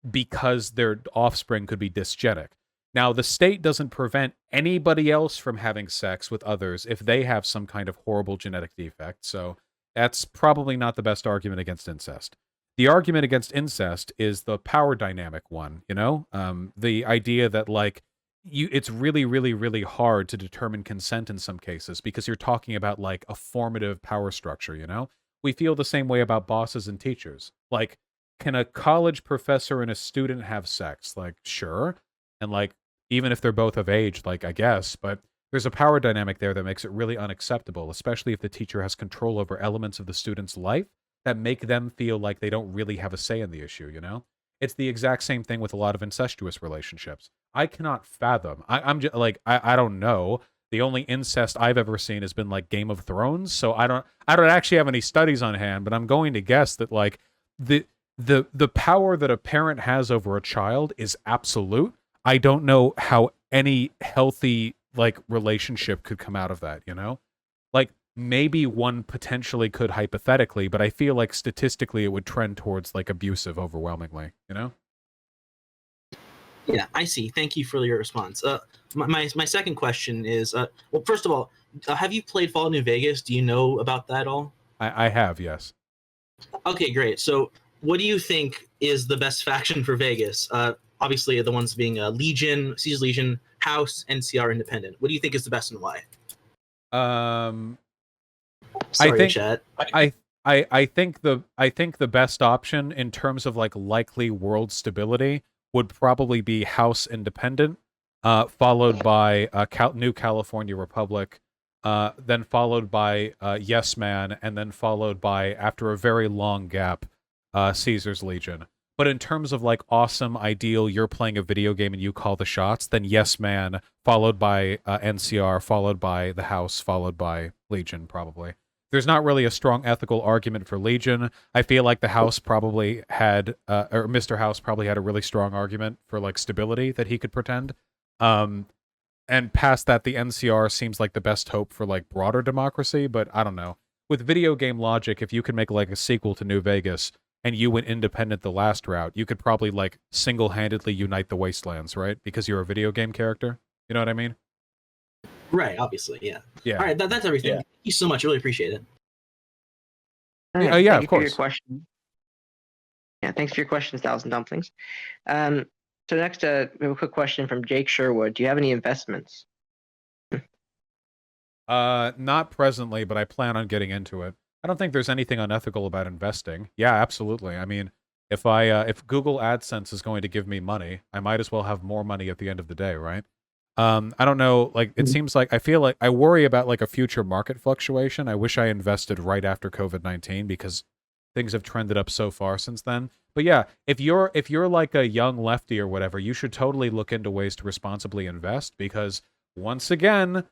because their offspring could be dysgenic. Now, the state doesn't prevent anybody else from having sex with others if they have some kind of horrible genetic defect, so that's probably not the best argument against incest. The argument against incest is the power dynamic one, the idea that, like, it's really, really, really hard to determine consent in some cases because you're talking about, like, a formative power structure, We feel the same way about bosses and teachers. Like, can a college professor and a student have sex? Like, sure. And, like, even if they're both of age, like, I guess, but there's a power dynamic there that makes it really unacceptable, especially if the teacher has control over elements of the student's life that make them feel like they don't really have a say in the issue, It's the exact same thing with a lot of incestuous relationships. I cannot fathom. I'm just like, I don't know. The only incest I've ever seen has been like Game of Thrones, so I don't actually have any studies on hand, but I'm going to guess that, like, the power that a parent has over a child is absolute. I don't know how any healthy, like, relationship could come out of that, Like, maybe one potentially could hypothetically, but I feel like statistically it would trend towards, like, abusive overwhelmingly, Yeah, I see. Thank you for your response. My second question is, well, first of all, have you played Fallout New Vegas? Do you know about that at all? I have, yes. Okay, great. So what do you think is the best faction for Vegas? Obviously, the ones being Legion, Caesar's Legion, House, NCR, Independent. What do you think is the best and why? Sorry, chat. I think the best option in terms of, like, likely world stability would probably be House Independent, followed by New California Republic, then followed by Yes Man, and then followed by, after a very long gap, Caesar's Legion. But in terms of, like, awesome, ideal, you're playing a video game and you call the shots, then Yes Man, followed by NCR, followed by the House, followed by Legion, probably. There's not really a strong ethical argument for Legion. I feel like the House probably had, or Mr. House probably had a really strong argument for, like, stability that he could pretend. And past that, the NCR seems like the best hope for, like, broader democracy, but I don't know. With video game logic, if you could make, like, a sequel to New Vegas, and you went independent the last route, you could probably, like, single-handedly unite the Wastelands, right? Because you're a video game character. You know what I mean? Right, obviously, yeah. Yeah. All right, that's everything. Yeah. Thank you so much. I really appreciate it. Yeah, Thank of course. you for your question. Yeah, thanks for your questions, 1,000 Dumplings. So next, we have a quick question from Jake Sherwood. Do you have any investments? Not presently, but I plan on getting into it. I don't think there's anything unethical about investing. Yeah, absolutely. I mean, if Google AdSense is going to give me money, I might as well have more money at the end of the day, right? I don't know, like, it seems like, I feel like I worry about, like, a future market fluctuation. I wish I invested right after COVID-19 because things have trended up so far since then. But yeah, if you're like a young lefty or whatever, you should totally look into ways to responsibly invest, because once again,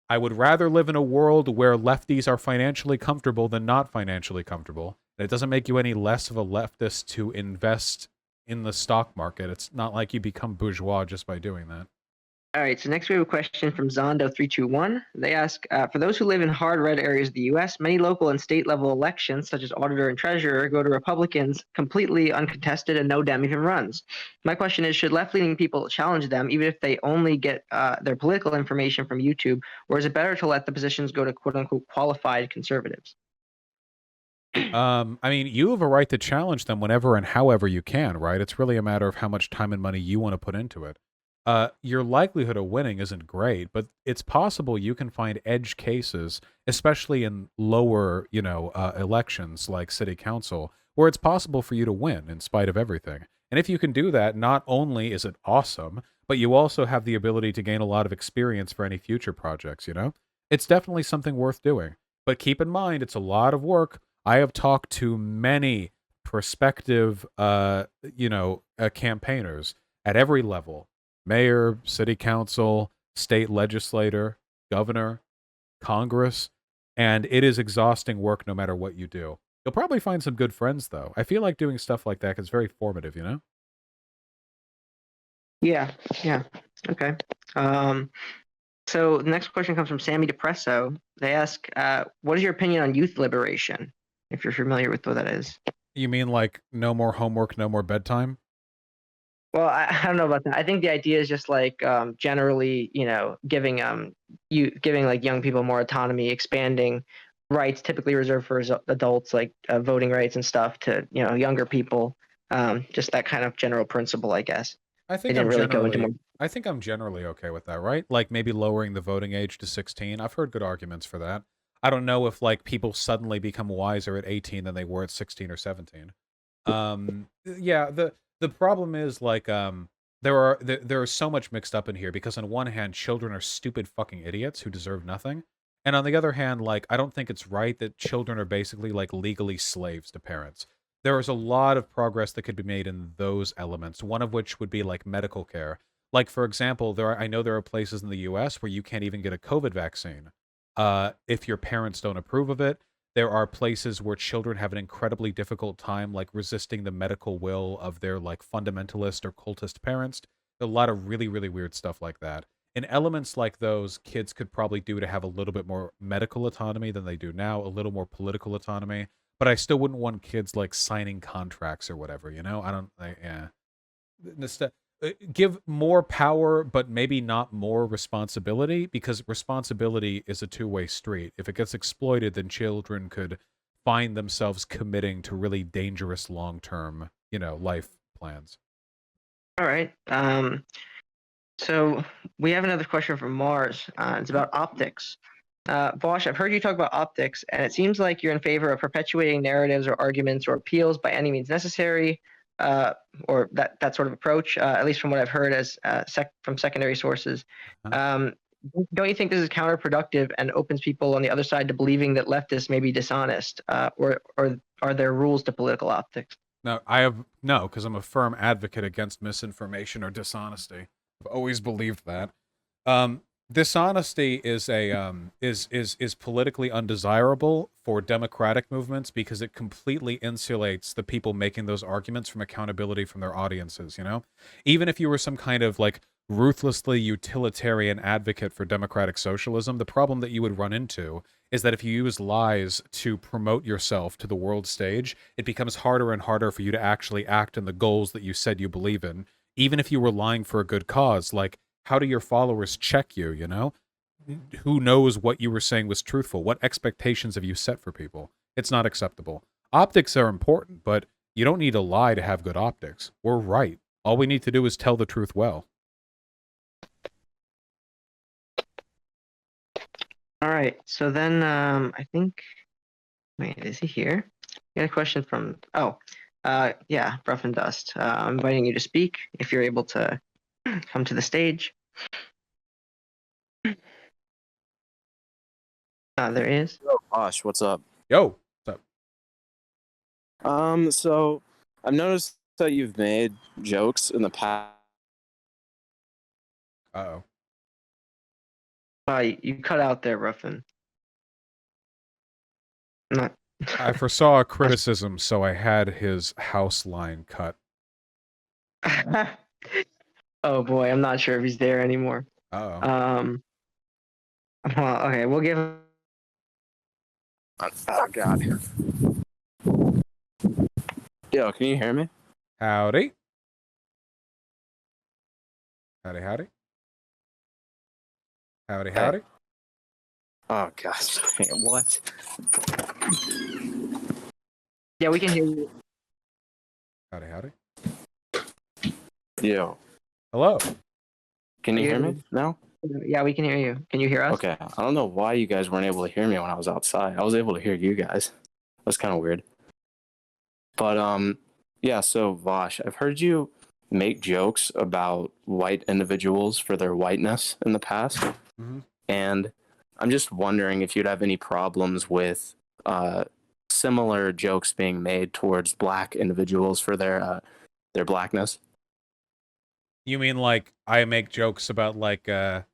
I would rather live in a world where lefties are financially comfortable than not financially comfortable. And it doesn't make you any less of a leftist to invest in the stock market. It's not like you become bourgeois just by doing that. All right, so next we have a question from Zondo321. They ask, for those who live in hard red areas of the U.S., many local and state level elections, such as auditor and treasurer, go to Republicans completely uncontested and no Dem even runs. My question is, should left-leaning people challenge them, even if they only get their political information from YouTube, or is it better to let the positions go to quote-unquote qualified conservatives? I mean, you have a right to challenge them whenever and however you can, right? It's really a matter of how much time and money you want to put into it. Your likelihood of winning isn't great, but it's possible you can find edge cases, especially in lower, elections like city council, where it's possible for you to win in spite of everything. And if you can do that, not only is it awesome, but you also have the ability to gain a lot of experience for any future projects, It's definitely something worth doing. But keep in mind, it's a lot of work. I have talked to many prospective, campaigners at every level. Mayor, city council, state legislator, governor, Congress, and it is exhausting work no matter what you do. You'll probably find some good friends, though. I feel like doing stuff like that is very formative, Yeah. Okay. So the next question comes from Sammy Depresso. They ask, what is your opinion on youth liberation, if you're familiar with what that is? You mean like no more homework, no more bedtime? Well, I don't know about that. I think the idea is just like generally, giving like young people more autonomy, expanding rights typically reserved for adults, like voting rights and stuff, to younger people. Just that kind of general principle, I guess. I think They didn't really go into more. I think I'm generally okay with that, right? Like maybe lowering the voting age to 16. I've heard good arguments for that. I don't know if like people suddenly become wiser at 18 than they were at 16 or 17. Yeah, the problem is like there is so much mixed up in here because on one hand children are stupid fucking idiots who deserve nothing. And on the other hand, like I don't think it's right that children are basically like legally slaves to parents. There is a lot of progress that could be made in those elements, one of which would be like medical care. Like for example, I know there are places in the US where you can't even get a COVID vaccine if your parents don't approve of it. There are places where children have an incredibly difficult time, like resisting the medical will of their like fundamentalist or cultist parents. A lot of really, really weird stuff like that. In elements like those, kids could probably do to have a little bit more medical autonomy than they do now, a little more political autonomy. But I still wouldn't want kids like signing contracts or whatever, yeah. Give more power, but maybe not more responsibility, because responsibility is a two-way street. If it gets exploited, then children could find themselves committing to really dangerous long-term, life plans. All right. So we have another question from Mars. It's about optics. Vaush, I've heard you talk about optics, and it seems like you're in favor of perpetuating narratives or arguments or appeals by any means necessary, or that sort of approach, at least from what I've heard as from secondary sources. Don't you think this is counterproductive and opens people on the other side to believing that leftists may be dishonest, or are there rules to political optics? No, because I'm a firm advocate against misinformation or dishonesty. I've always believed that. Dishonesty is is politically undesirable for democratic movements because it completely insulates the people making those arguments from accountability from their audiences, Even if you were some kind of like ruthlessly utilitarian advocate for democratic socialism, the problem that you would run into is that if you use lies to promote yourself to the world stage, it becomes harder and harder for you to actually act in the goals that you said you believe in, even if you were lying for a good cause. Like, how do your followers check you, Who knows what you were saying was truthful? What expectations have you set for people? It's not acceptable. Optics are important, but you don't need to lie to have good optics. We're right. All we need to do is tell the truth well. All right. So then I think, wait, is he here? We got a question from, yeah, Bruff and Dust. I'm inviting you to speak if you're able to come to the stage. There is. Yo, Vaush, what's up? Yo, what's up? So I've noticed that you've made jokes in the past. Uh-oh. You cut out there, Ruffin. Not. I foresaw a criticism, so I had his house line cut. Oh boy, I'm not sure if he's there anymore. Uh-oh. Well, okay, we'll give. Oh God. Yo, can you hear me? Howdy. Howdy, howdy. Howdy, Hey. howdy. Oh gosh. What? Yeah, we can hear you. Howdy, howdy. Yo, Hello. can you Yeah. hear me now? Yeah, we can hear you. Can you hear us? Okay. I don't know why you guys weren't able to hear me when I was outside. I was able to hear you guys. That's kind of weird. But yeah. So Vaush, I've heard you make jokes about white individuals for their whiteness in the past, and I'm just wondering if you'd have any problems with similar jokes being made towards black individuals for their blackness. You mean like I make jokes about like I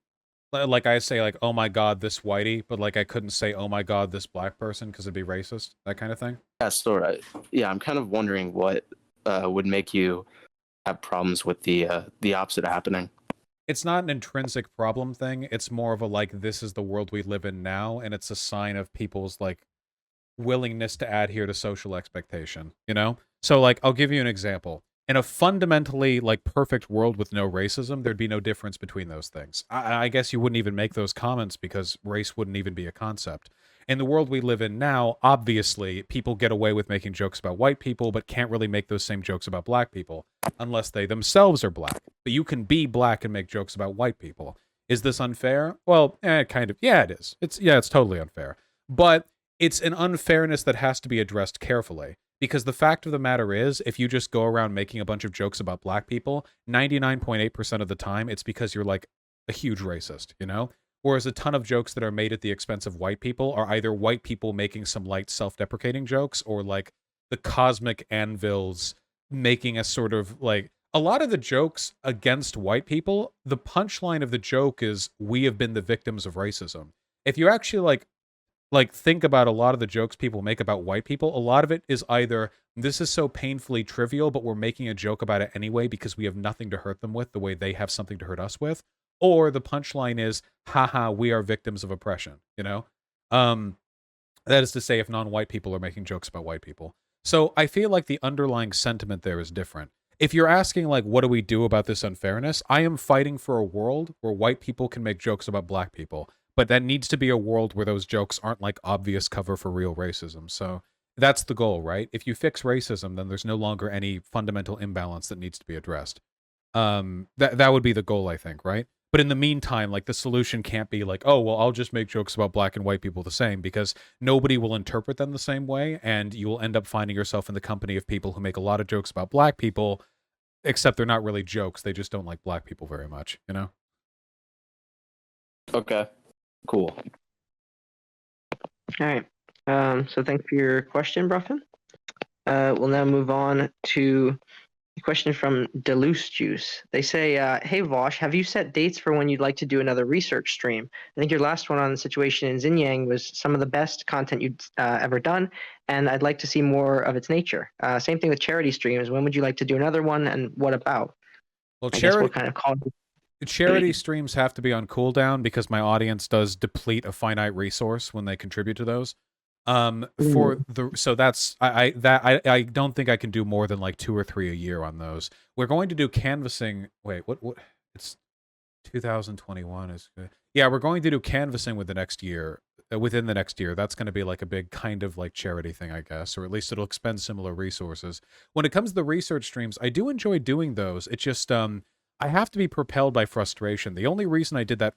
say like, oh my god, this whitey, but like I couldn't say oh my god, this black person because it'd be racist, that kind of thing? Yeah, sort of. Yeah, I'm kind of wondering what would make you have problems with the opposite happening. It's not an intrinsic problem thing. It's more of a like, this is the world we live in now, and it's a sign of people's like willingness to adhere to social expectation, you know? So like, I'll give you an example. In a fundamentally like perfect world with no racism, there'd be no difference between those things. I guess you wouldn't even make those comments because race wouldn't even be a concept. In the world we live in now, obviously, people get away with making jokes about white people, but can't really make those same jokes about black people unless they themselves are black. But you can be black and make jokes about white people. Is this unfair? Well, kind of. Yeah, it is. It's totally unfair. But it's an unfairness that has to be addressed carefully. Because the fact of the matter is, if you just go around making a bunch of jokes about black people, 99.8% of the time, it's because you're like a huge racist, you know? Whereas a ton of jokes that are made at the expense of white people are either white people making some light self-deprecating jokes or like the cosmic anvils making a sort of like, a lot of the jokes against white people, the punchline of the joke is, we have been the victims of racism. If you actually like think about a lot of the jokes people make about white people, a lot of it is either this is so painfully trivial, but we're making a joke about it anyway because we have nothing to hurt them with the way they have something to hurt us with, or the punchline is, haha, we are victims of oppression, you know? That is to say, if non-white people are making jokes about white people. So I feel like the underlying sentiment there is different. If you're asking, like, what do we do about this unfairness? I am fighting for a world where white people can make jokes about black people. But that needs to be a world where those jokes aren't like obvious cover for real racism. So that's the goal, right? If you fix racism, then there's no longer any fundamental imbalance that needs to be addressed. That would be the goal, I think, right? But in the meantime, like the solution can't be like, oh, well, I'll just make jokes about black and white people the same, because nobody will interpret them the same way, and you will end up finding yourself in the company of people who make a lot of jokes about black people, except they're not really jokes. They just don't like black people very much, you know? Okay. Cool. All right. So thanks for your question, Bruffin. We'll now move on to a question from Deluce Juice. They say, hey, Vaush, have you set dates for when you'd like to do another research stream? I think your last one on the situation in Xinjiang was some of the best content you'd ever done, and I'd like to see more of its nature. Same thing with charity streams. When would you like to do another one, and what about? Well, I guess we'll kind of call it. Charity streams have to be on cooldown because my audience does deplete a finite resource when they contribute to those. So that's I don't think I can do more than like 2 or 3 a year on those. We're going to do canvassing. Wait, what? It's 2021 is good. Yeah, we're going to do canvassing with the next year. Within the next year, that's going to be like a big kind of like charity thing, I guess, or at least it'll expend similar resources. When it comes to the research streams, I do enjoy doing those. It's just I have to be propelled by frustration. The only reason I did that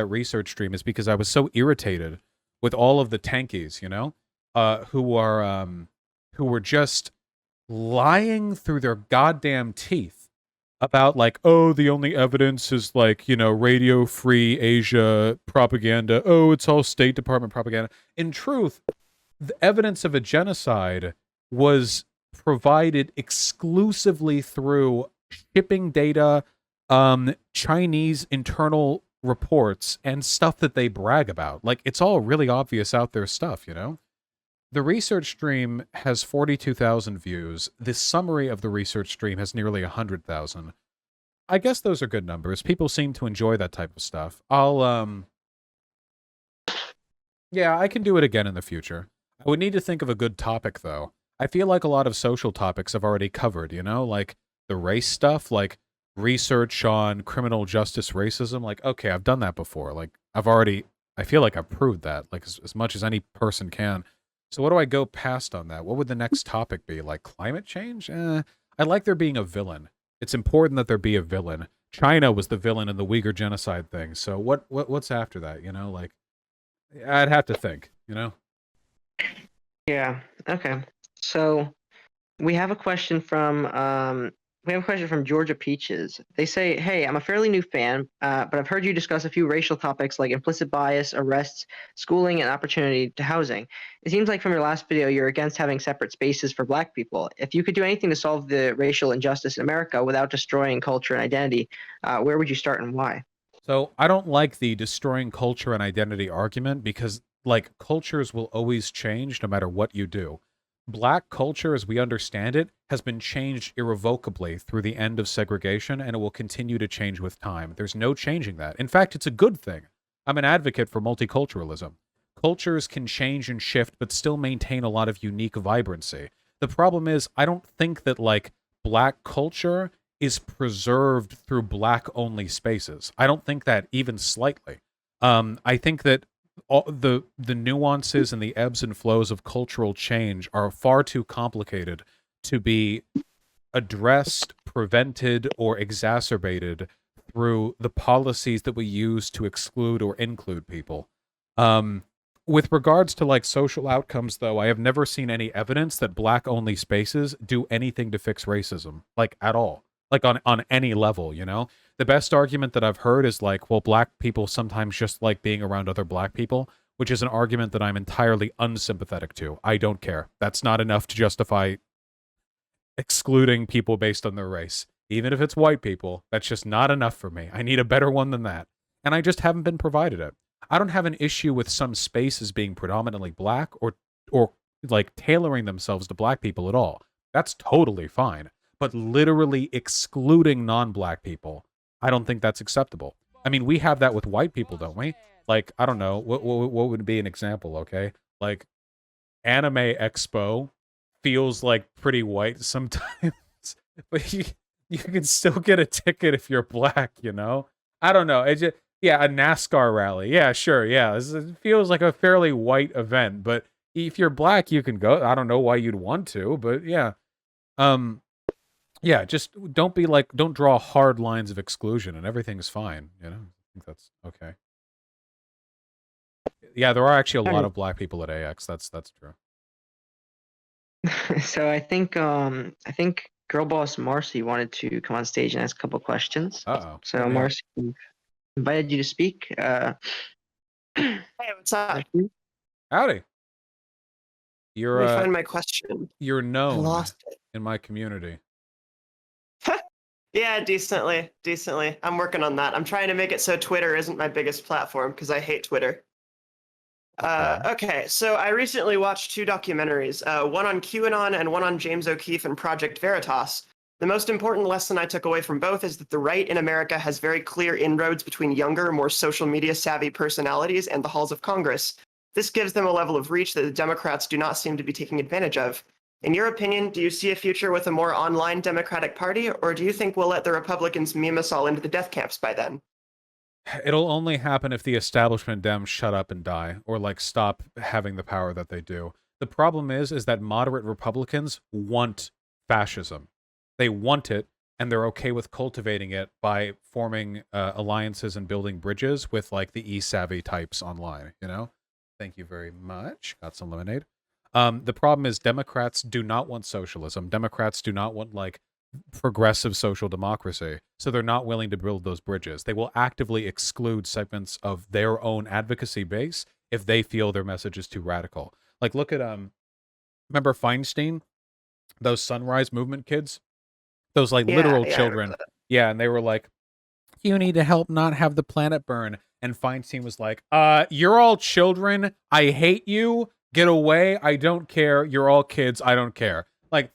research stream is because I was so irritated with all of the tankies, you know, who were just lying through their goddamn teeth about like, oh, the only evidence is like, you know, Radio Free Asia propaganda. Oh, it's all State Department propaganda. In truth, the evidence of a genocide was provided exclusively through shipping data, Chinese internal reports and stuff that they brag about. Like, it's all really obvious out there stuff, you know? The research stream has 42,000 views. The summary of the research stream has nearly 100,000. I guess those are good numbers. People seem to enjoy that type of stuff. Yeah, I can do it again in the future. I would need to think of a good topic, though. I feel like a lot of social topics I've already covered, you know? Like, the race stuff, like, research on criminal justice racism. Like, okay, I've done that before. Like, I feel like I've proved that, like, as much as any person can. So what do I go past on that? What would the next topic be? Like, climate change? I like there being a villain. It's important that there be a villain. China was the villain in the Uyghur genocide thing. So what's after that, you know? Like, I'd have to think, you know? Yeah. Okay. So we have a question from Georgia Peaches. They say, "Hey, I'm a fairly new fan, but I've heard you discuss a few racial topics like implicit bias, arrests, schooling, and opportunity to housing. It seems like from your last video, you're against having separate spaces for Black people. If you could do anything to solve the racial injustice in America without destroying culture and identity, where would you start and why?" So I don't like the destroying culture and identity argument because, like, cultures will always change no matter what you do. Black culture, as we understand it, has been changed irrevocably through the end of segregation, and it will continue to change with time. There's no changing that. In fact, it's a good thing. I'm an advocate for multiculturalism. Cultures can change and shift, but still maintain a lot of unique vibrancy. The problem is, I don't think that, like, Black culture is preserved through Black-only spaces. I don't think that even slightly. I think that all the nuances and the ebbs and flows of cultural change are far too complicated to be addressed, prevented, or exacerbated through the policies that we use to exclude or include people. With regards to, like, social outcomes, though, I have never seen any evidence that Black-only spaces do anything to fix racism, like, at all. Like, on any level, you know? The best argument that I've heard is like, well, Black people sometimes just like being around other Black people, which is an argument that I'm entirely unsympathetic to. I don't care. That's not enough to justify excluding people based on their race. Even if it's white people, that's just not enough for me. I need a better one than that. And I just haven't been provided it. I don't have an issue with some spaces being predominantly Black or like tailoring themselves to Black people at all. That's totally fine. But literally excluding non-Black people, I don't think that's acceptable. I mean, we have that with white people, don't we? Like, I don't know, what would be an example, okay? Like, Anime Expo feels like pretty white sometimes, but you can still get a ticket if you're Black, you know? I don't know, it just, yeah, a NASCAR rally, yeah, sure, yeah, it feels like a fairly white event, but if you're Black, you can go. I don't know why you'd want to, but yeah. Yeah, just don't draw hard lines of exclusion and everything's fine, you know? I think that's okay. Yeah, there are actually a lot of Black people at AX. That's true. So I think Girl Boss Marcy wanted to come on stage and ask a couple questions. Uh-oh. So Marcy, invited you to speak. Hey, what's up? Howdy. Let You're me find my question. You're I known lost it. in my community. Yeah, decently. I'm working on that. I'm trying to make it so Twitter isn't my biggest platform because I hate Twitter. Okay, so I recently watched two documentaries, one on QAnon and one on James O'Keefe and Project Veritas. The most important lesson I took away from both is that the right in America has very clear inroads between younger, more social media savvy personalities and the halls of Congress. This gives them a level of reach that the Democrats do not seem to be taking advantage of. In your opinion, do you see a future with a more online Democratic Party, or do you think we'll let the Republicans meme us all into the death camps by then? It'll only happen if the establishment Dems shut up and die, or like stop having the power that they do. The problem is that moderate Republicans want fascism. They want it, and they're okay with cultivating it by forming alliances and building bridges with like the e-savvy types online, you know? Thank you very much. Got some lemonade. The problem is Democrats do not want socialism. Democrats do not want like progressive social democracy. So they're not willing to build those bridges. They will actively exclude segments of their own advocacy base if they feel their message is too radical. Like look at remember Feinstein? Those Sunrise Movement kids? Those like literal children. Yeah, and they were like, you need to help not have the planet burn. And Feinstein was like, you're all children. I hate you. Get away. I don't care. You're all kids. I don't care. Like,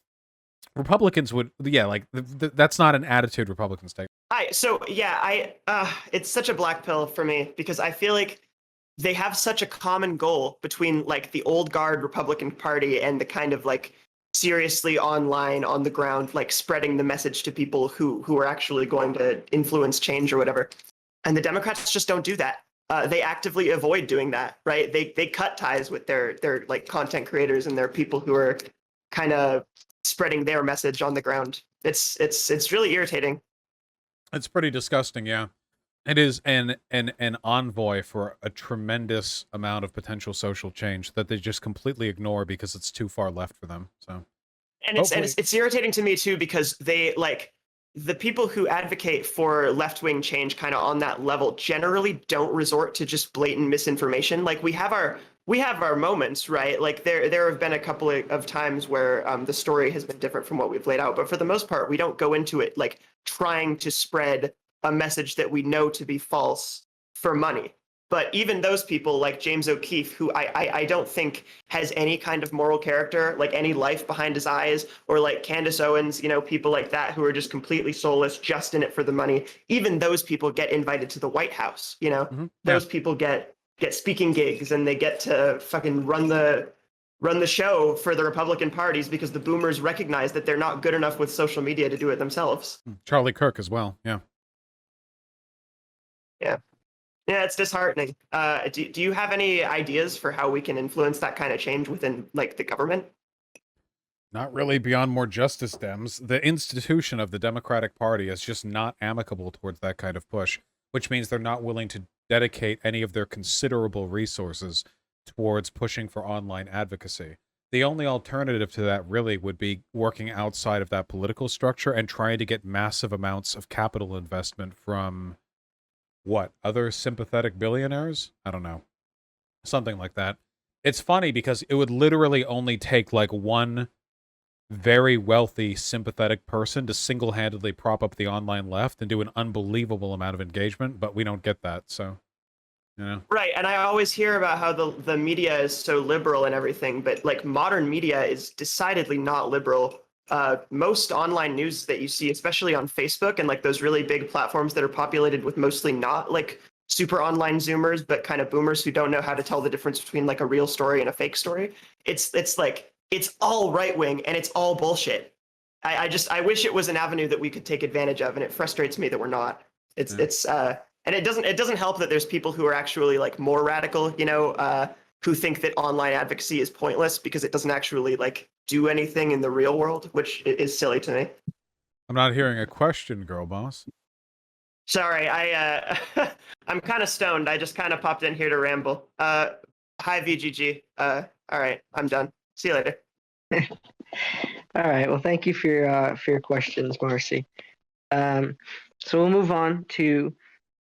Republicans would, yeah, like, that's not an attitude Republicans take. It's such a black pill for me because I feel like they have such a common goal between like the old guard Republican Party and the kind of like seriously online on the ground, like spreading the message to people who are actually going to influence change or whatever. And the Democrats just don't do that. They actively avoid doing that, right? They cut ties with their like content creators and their people who are kind of spreading their message on the ground. It's really irritating. It's pretty disgusting, yeah. It is an envoy for a tremendous amount of potential social change that they just completely ignore because it's too far left for them. So, and it's irritating to me too because they like the people who advocate for left-wing change kind of on that level generally don't resort to just blatant misinformation. Like we have our moments, right? Like there have been a couple of times where the story has been different from what we've laid out, but for the most part, we don't go into it like trying to spread a message that we know to be false for money. But even those people like James O'Keefe, who I don't think has any kind of moral character, like any life behind his eyes, or like Candace Owens, you know, people like that who are just completely soulless, just in it for the money. Even those people get invited to the White House, you know? Mm-hmm. Those people get speaking gigs and they get to fucking run the show for the Republican parties because the boomers recognize that they're not good enough with social media to do it themselves. Charlie Kirk as well, yeah. Yeah, it's disheartening. Do you have any ideas for how we can influence that kind of change within like the government? Not really beyond more justice Dems. The institution of the Democratic Party is just not amicable towards that kind of push, which means they're not willing to dedicate any of their considerable resources towards pushing for online advocacy. The only alternative to that really would be working outside of that political structure and trying to get massive amounts of capital investment from other sympathetic billionaires? I don't know. Something like that. It's funny because it would literally only take like one very wealthy, sympathetic person to single-handedly prop up the online left and do an unbelievable amount of engagement, but we don't get that, so, you know. Right, and I always hear about how the media is so liberal and everything, but like modern media is decidedly not liberal. Most online news that you see, especially on Facebook and like those really big platforms that are populated with mostly not like super online Zoomers, but kind of boomers who don't know how to tell the difference between like a real story and a fake story. It's like, it's all right wing and it's all bullshit. I wish it was an avenue that we could take advantage of, and it frustrates me that we're not. And it doesn't help that there's people who are actually like more radical, you know, who think that online advocacy is pointless because it doesn't actually like do anything in the real world, which is silly to me. I'm not hearing a question, girl boss. Sorry, I'm kind of stoned. I just kind of popped in here to ramble. Hi, VGG. All right, I'm done. See you later. All right. Well, thank you for your questions, Marcy. So we'll move on to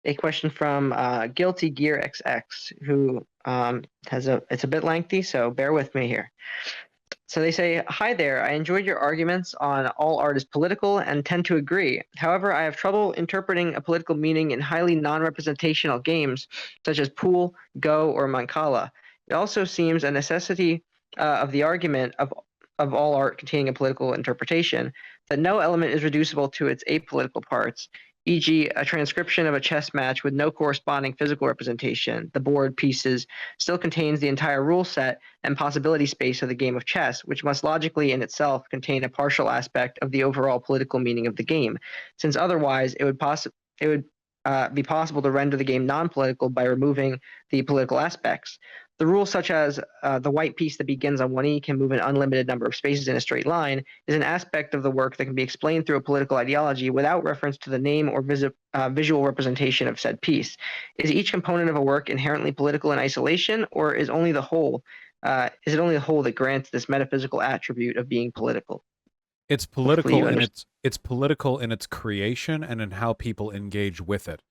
a question from Guilty Gear XX, who it's a bit lengthy, so bear with me here. So they say, "Hi there, I enjoyed your arguments on all art is political and tend to agree. However, I have trouble interpreting a political meaning in highly non-representational games such as Pool, Go, or Mancala. It also seems a necessity of the argument of all art containing a political interpretation that no element is reducible to its apolitical parts, e.g. a transcription of a chess match with no corresponding physical representation. The board pieces still contains the entire rule set and possibility space of the game of chess, which must logically in itself contain a partial aspect of the overall political meaning of the game, since otherwise it would be possible to render the game non-political by removing the political aspects. The rule such as the white piece that begins on 1E can move an unlimited number of spaces in a straight line is an aspect of the work that can be explained through a political ideology without reference to the name or visual representation of said piece. Is each component of a work inherently political in isolation, or is only the whole? Is it only the whole that grants this metaphysical attribute of being political? It's political it's political in its creation and in how people engage with it.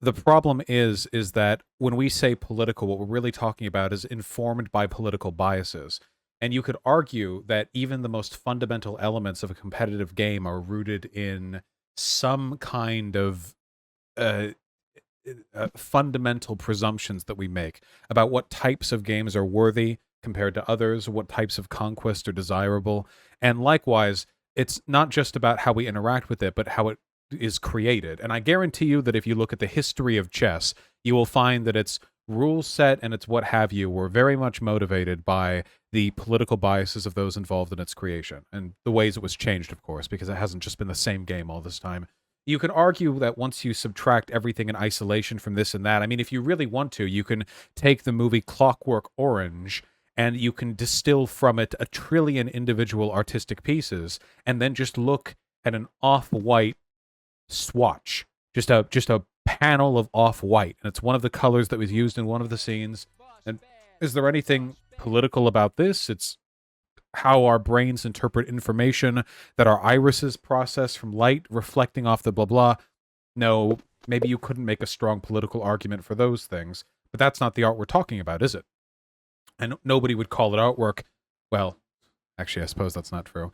The problem is that when we say political, what we're really talking about is informed by political biases. And you could argue that even the most fundamental elements of a competitive game are rooted in some kind of fundamental presumptions that we make about what types of games are worthy compared to others, what types of conquest are desirable, and likewise, it's not just about how we interact with it, but how it is created. And I guarantee you that if you look at the history of chess, you will find that its rule set and its what have you were very much motivated by the political biases of those involved in its creation, and the ways it was changed, of course, because it hasn't just been the same game all this time. You can argue that once you subtract everything in isolation from this and that, I mean, if you really want to, you can take the movie Clockwork Orange and you can distill from it 1 trillion individual artistic pieces, and then just look at an off-white swatch, just a panel of off-white, and it's one of the colors that was used in one of the scenes. And is there anything political about this? It's how our brains interpret information, that our irises process from light, reflecting off the blah blah. No, maybe you couldn't make a strong political argument for those things, but that's not the art we're talking about, is it? And nobody would call it artwork. Well, actually, I suppose that's not true.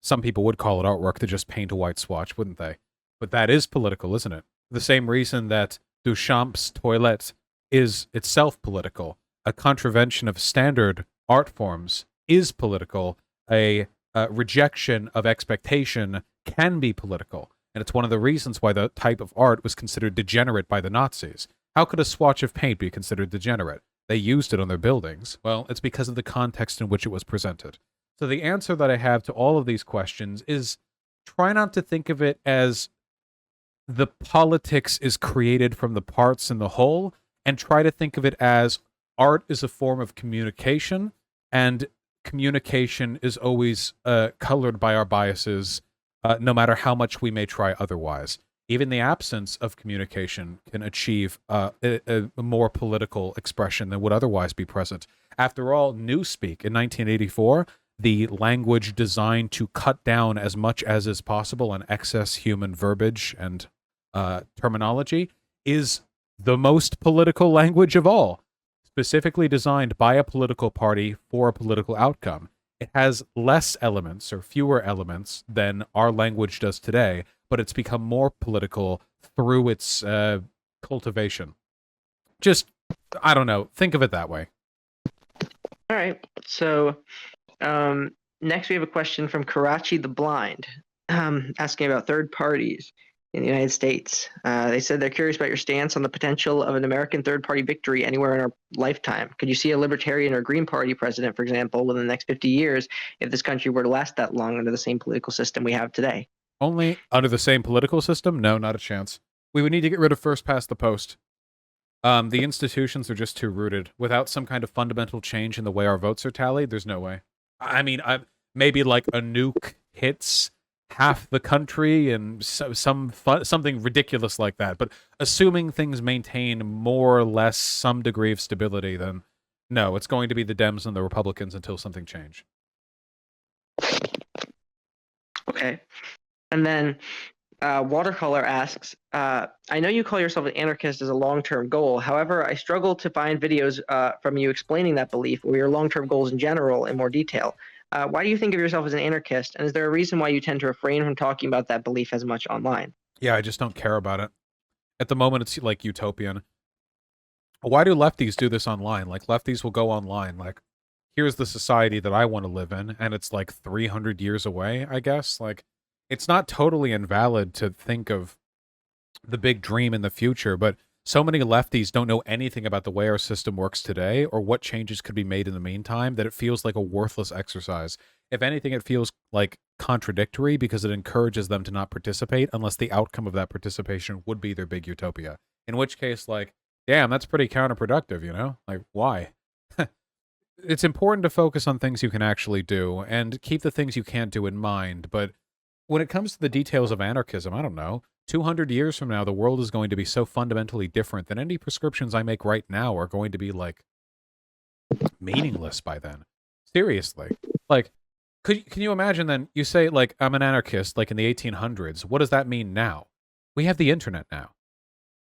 Some people would call it artwork to just paint a white swatch, wouldn't they? But that is political, isn't it? The same reason that Duchamp's toilette is itself political. A contravention of standard art forms is political. A rejection of expectation can be political. And it's one of the reasons why the type of art was considered degenerate by the Nazis. How could a swatch of paint be considered degenerate? They used it on their buildings. Well, it's because of the context in which it was presented. So the answer that I have to all of these questions is try not to think of it as the politics is created from the parts in the whole, and try to think of it as art is a form of communication, and communication is always colored by our biases, no matter how much we may try otherwise. Even the absence of communication can achieve a more political expression than would otherwise be present. After all, Newspeak in 1984, the language designed to cut down as much as is possible on excess human verbiage and terminology, is the most political language of all, specifically designed by a political party for a political outcome. It has less elements or fewer elements than our language does today, but it's become more political through its cultivation. Just, I don't know, think of it that way. All right. So next we have a question from Karachi the Blind, asking about third parties in the United States. They said they're curious about your stance on the potential of an American third-party victory anywhere in our lifetime. Could you see a Libertarian or Green Party president, for example, within the next 50 years if this country were to last that long under the same political system we have today? Only under the same political system? No, not a chance. We would need to get rid of first past the post. The institutions are just too rooted. Without some kind of fundamental change in the way our votes are tallied, there's no way. I mean, maybe like a nuke hits half the country and something ridiculous like that. But assuming things maintain more or less some degree of stability, then no, it's going to be the Dems and the Republicans until something change. Okay. And then Watercolor asks, I know you call yourself an anarchist as a long-term goal. However, I struggle to find videos from you explaining that belief or your long-term goals in general in more detail. Why do you think of yourself as an anarchist? And is there a reason why you tend to refrain from talking about that belief as much online? Yeah, I just don't care about it. At the moment, it's like utopian. Why do lefties do this online? Like, lefties will go online, like, here's the society that I want to live in, and it's like 300 years away, I guess. Like, it's not totally invalid to think of the big dream in the future, but so many lefties don't know anything about the way our system works today or what changes could be made in the meantime that it feels like a worthless exercise. If anything, it feels like contradictory because it encourages them to not participate unless the outcome of that participation would be their big utopia. In which case, like, damn, that's pretty counterproductive, you know? Like, why? It's important to focus on things you can actually do and keep the things you can't do in mind, but when it comes to the details of anarchism, I don't know. 200 years from now, the world is going to be so fundamentally different that any prescriptions I make right now are going to be, like, meaningless by then. Seriously. Like, can you imagine then, you say, like, I'm an anarchist, like in the 1800s. What does that mean now? We have the internet now.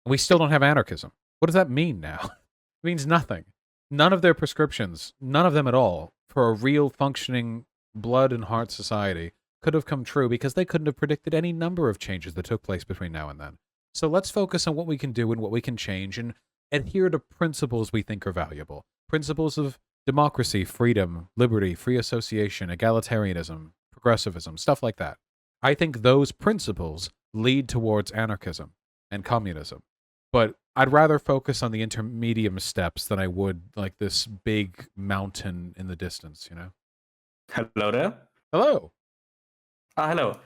We still don't have anarchism. What does that mean now? It means nothing. None of their prescriptions, none of them at all, for a real functioning blood and heart society could have come true because they couldn't have predicted any number of changes that took place between now and then. So let's focus on what we can do and what we can change and adhere to principles we think are valuable. Principles of democracy, freedom, liberty, free association, egalitarianism, progressivism, stuff like that. I think those principles lead towards anarchism and communism. But I'd rather focus on the intermediate steps than I would like this big mountain in the distance, you know? Hello there. Hello. Hello.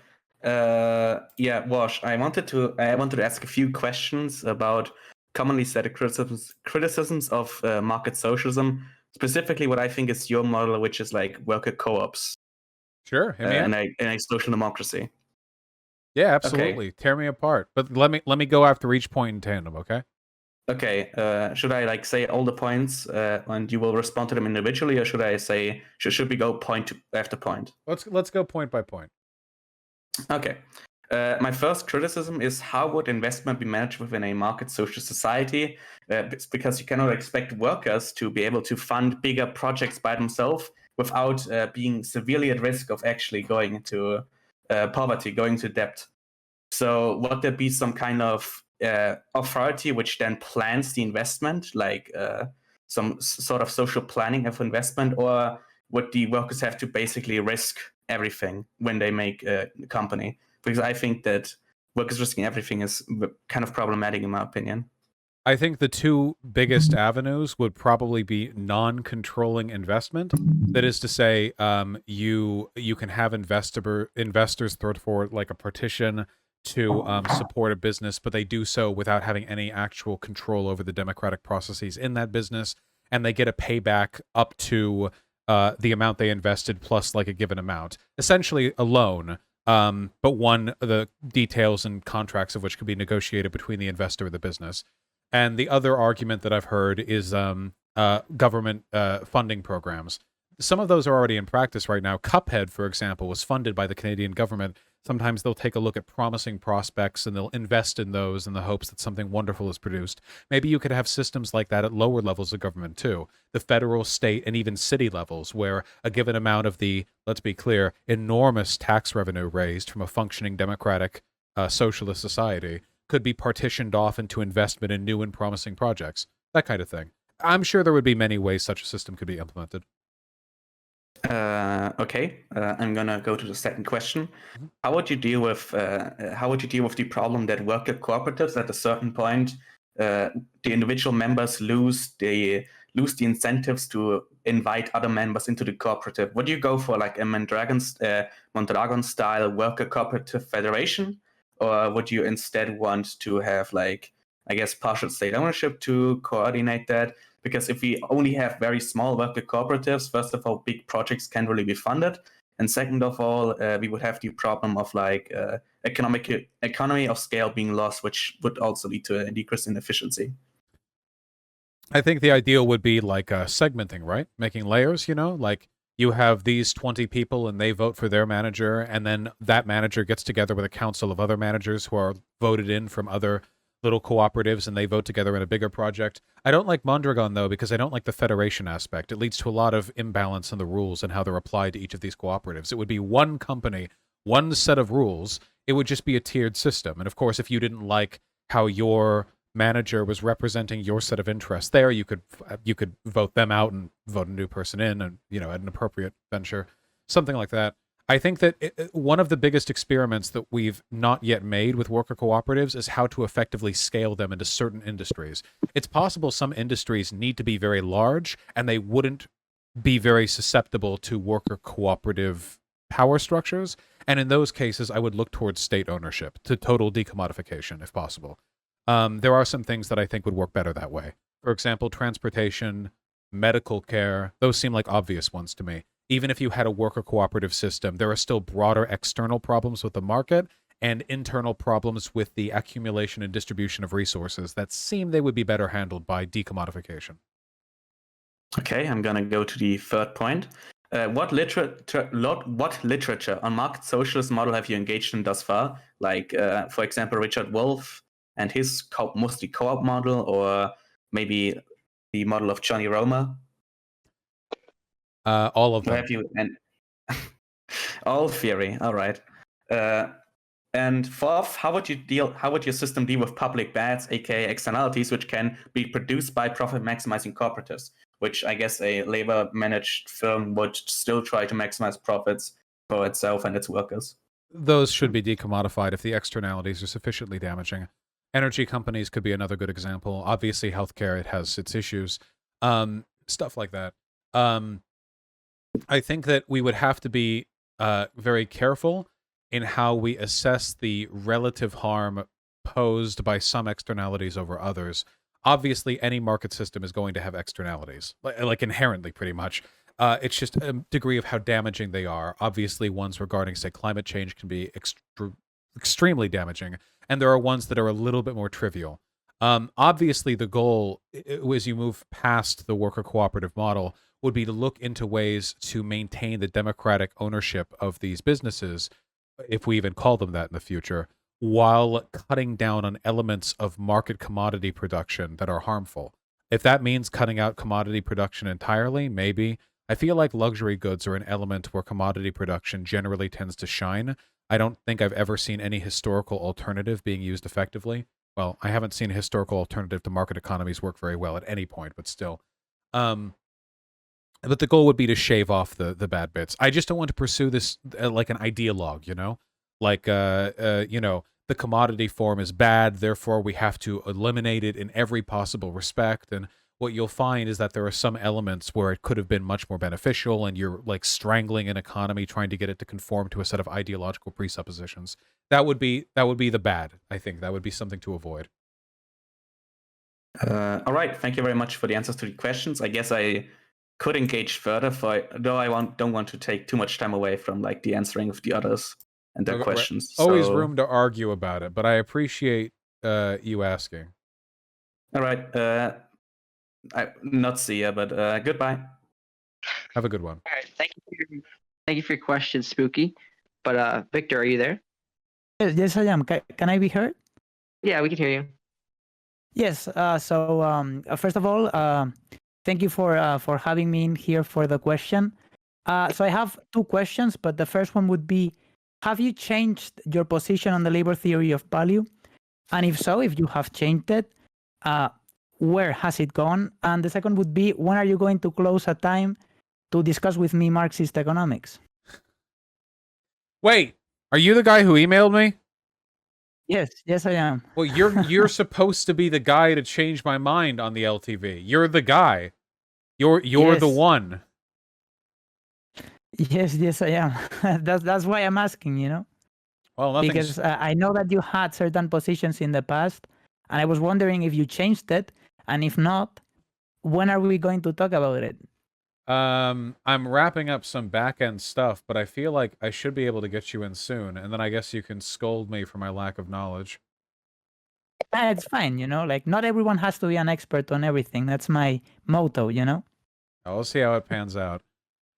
Yeah, Wash. I wanted to ask a few questions about commonly cited criticisms of market socialism. Specifically, what I think is your model, which is like worker co-ops. Sure. And a social democracy. Yeah, absolutely. Okay. Tear me apart. But let me go after each point in tandem, okay? Okay. Should I like say all the points and you will respond to them individually, or should I say should we go point after point? Let's go point by point. Okay. My first criticism is how would investment be managed within a market social society? Because you cannot expect workers to be able to fund bigger projects by themselves without being severely at risk of actually going into poverty, going to debt. So would there be some kind of authority which then plans the investment, like some sort of social planning of investment, or would the workers have to basically risk everything when they make a company? Because I think that workers risking everything is kind of problematic in my opinion. I think the two biggest avenues would probably be non-controlling investment. That is to say, you can have investors throw forward like a petition to support a business, but they do so without having any actual control over the democratic processes in that business, and they get a payback up to the amount they invested plus like a given amount, essentially a loan. But the details and contracts of which could be negotiated between the investor and the business. And the other argument that I've heard is government funding programs. Some of those are already in practice right now. Cuphead, for example, was funded by the Canadian government. Sometimes they'll take a look at promising prospects and they'll invest in those in the hopes that something wonderful is produced. Maybe you could have systems like that at lower levels of government too. The federal, state, and even city levels, where a given amount of the, let's be clear, enormous tax revenue raised from a functioning democratic socialist society could be partitioned off into investment in new and promising projects. That kind of thing. I'm sure there would be many ways such a system could be implemented. Okay, I'm gonna go to the second question. How would you deal with the problem that worker cooperatives at a certain point, the individual members lose the incentives to invite other members into the cooperative? Would you go for like a Mondragon style worker cooperative federation, or would you instead want to have like, I guess, partial state ownership to coordinate that? Because if we only have very small worker cooperatives, first of all, big projects can't really be funded. And second of all, we would have the problem of like economy of scale being lost, which would also lead to a decrease in efficiency. I think the ideal would be like segmenting, right? Making layers, you know, like you have these 20 people and they vote for their manager, and then that manager gets together with a council of other managers who are voted in from other little cooperatives, and they vote together in a bigger project. I don't like Mondragon, though, because I don't like the federation aspect. It leads to a lot of imbalance in the rules and how they're applied to each of these cooperatives. It would be one company, one set of rules. It would just be a tiered system. And of course, if you didn't like how your manager was representing your set of interests there, you could vote them out and vote a new person in, and at an appropriate venture, something like that. I think that one of the biggest experiments that we've not yet made with worker cooperatives is how to effectively scale them into certain industries. It's possible some industries need to be very large, and they wouldn't be very susceptible to worker cooperative power structures. And in those cases, I would look towards state ownership, to total decommodification, if possible. There are some things that I think would work better that way. For example, transportation, medical care, those seem like obvious ones to me. Even if you had a worker cooperative system, there are still broader external problems with the market and internal problems with the accumulation and distribution of resources that seem they would be better handled by decommodification. Okay, I'm going to go to the third point. What literature on market socialist model have you engaged in thus far? Like, for example, Richard Wolff and his mostly co-op model, or maybe the model of Johnny Romer? All of them. Have you all theory? All right. And fourth, how would your system deal with public bads, aka externalities, which can be produced by profit-maximizing cooperatives, which I guess a labor-managed firm would still try to maximize profits for itself and its workers? Those should be decommodified if the externalities are sufficiently damaging. Energy companies could be another good example. Obviously, healthcare, it has its issues. Stuff like that. I think that we would have to be very careful in how we assess the relative harm posed by some externalities over others. Obviously, any market system is going to have externalities, like inherently, pretty much. It's just a degree of how damaging they are. Obviously, ones regarding, say, climate change can be extremely damaging, and there are ones that are a little bit more trivial. Obviously, the goal, as you move past the worker cooperative model, would be to look into ways to maintain the democratic ownership of these businesses, if we even call them that in the future, while cutting down on elements of market commodity production that are harmful. If that means cutting out commodity production entirely, maybe. I feel like luxury goods are an element where commodity production generally tends to shine. I don't think I've ever seen any historical alternative being used effectively. Well, I haven't seen a historical alternative to market economies work very well at any point, but still. But the goal would be to shave off the bad bits. I just don't want to pursue this like an ideologue, you know? Like, you know, the commodity form is bad, therefore we have to eliminate it in every possible respect. And what you'll find is that there are some elements where it could have been much more beneficial, and you're like strangling an economy trying to get it to conform to a set of ideological presuppositions. That would be the bad, I think. That would be something to avoid. All right, thank you very much for the answers to the questions. I guess I could engage further, though I don't want to take too much time away from like the answering of the others and their questions. Always room to argue about it, but I appreciate you asking. All right, I not see you, but goodbye. Have a good one. All right, thank you for your question, Spooky. But Victor, are you there? Yes, I am. Can I be heard? Yeah, we can hear you. Yes. So first of all, thank you for having me in here for the question. So I have two questions, but the first one would be, have you changed your position on the labor theory of value? And if so, if you have changed it, where has it gone? And the second would be, when are you going to close a time to discuss with me Marxist economics? Wait, are you the guy who emailed me? Yes, I am. Well, you're supposed to be the guy to change my mind on the LTV. You're the guy. You're the one. Yes, I am. That's why I'm asking, you know? Well, because I know that you had certain positions in the past, and I was wondering if you changed it, and if not, when are we going to talk about it? I'm wrapping up some back-end stuff, but I feel like I should be able to get you in soon, and then I guess you can scold me for my lack of knowledge. It's fine, you know? Like, not everyone has to be an expert on everything. That's my motto, you know? We'll see how it pans out.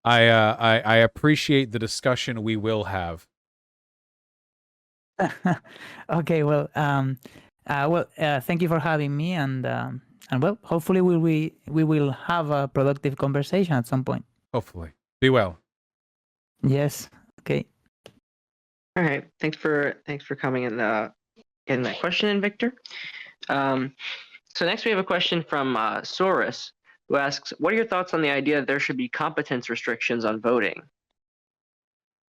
I appreciate the discussion we will have. Okay, well, thank you for having me, and well, hopefully we will have a productive conversation at some point. Hopefully. Be well. Yes. Okay. All right. Thanks for coming and getting that question in, Victor. So next we have a question from Saurus, who asks, what are your thoughts on the idea that there should be competence restrictions on voting?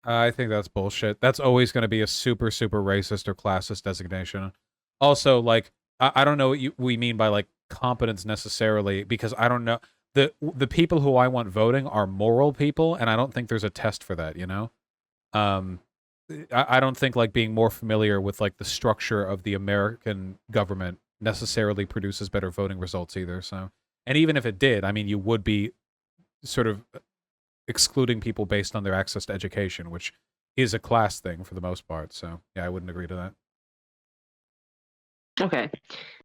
I think that's bullshit. That's always going to be a super, super racist or classist designation. Also, like, I don't know what we mean by, like, competence necessarily, because I don't know. The people who I want voting are moral people, and I don't think there's a test for that, you know? I don't think, like, being more familiar with, like, the structure of the American government necessarily produces better voting results either, so. And even if it did, I mean, you would be sort of excluding people based on their access to education, which is a class thing for the most part, so, yeah, I wouldn't agree to that. Okay.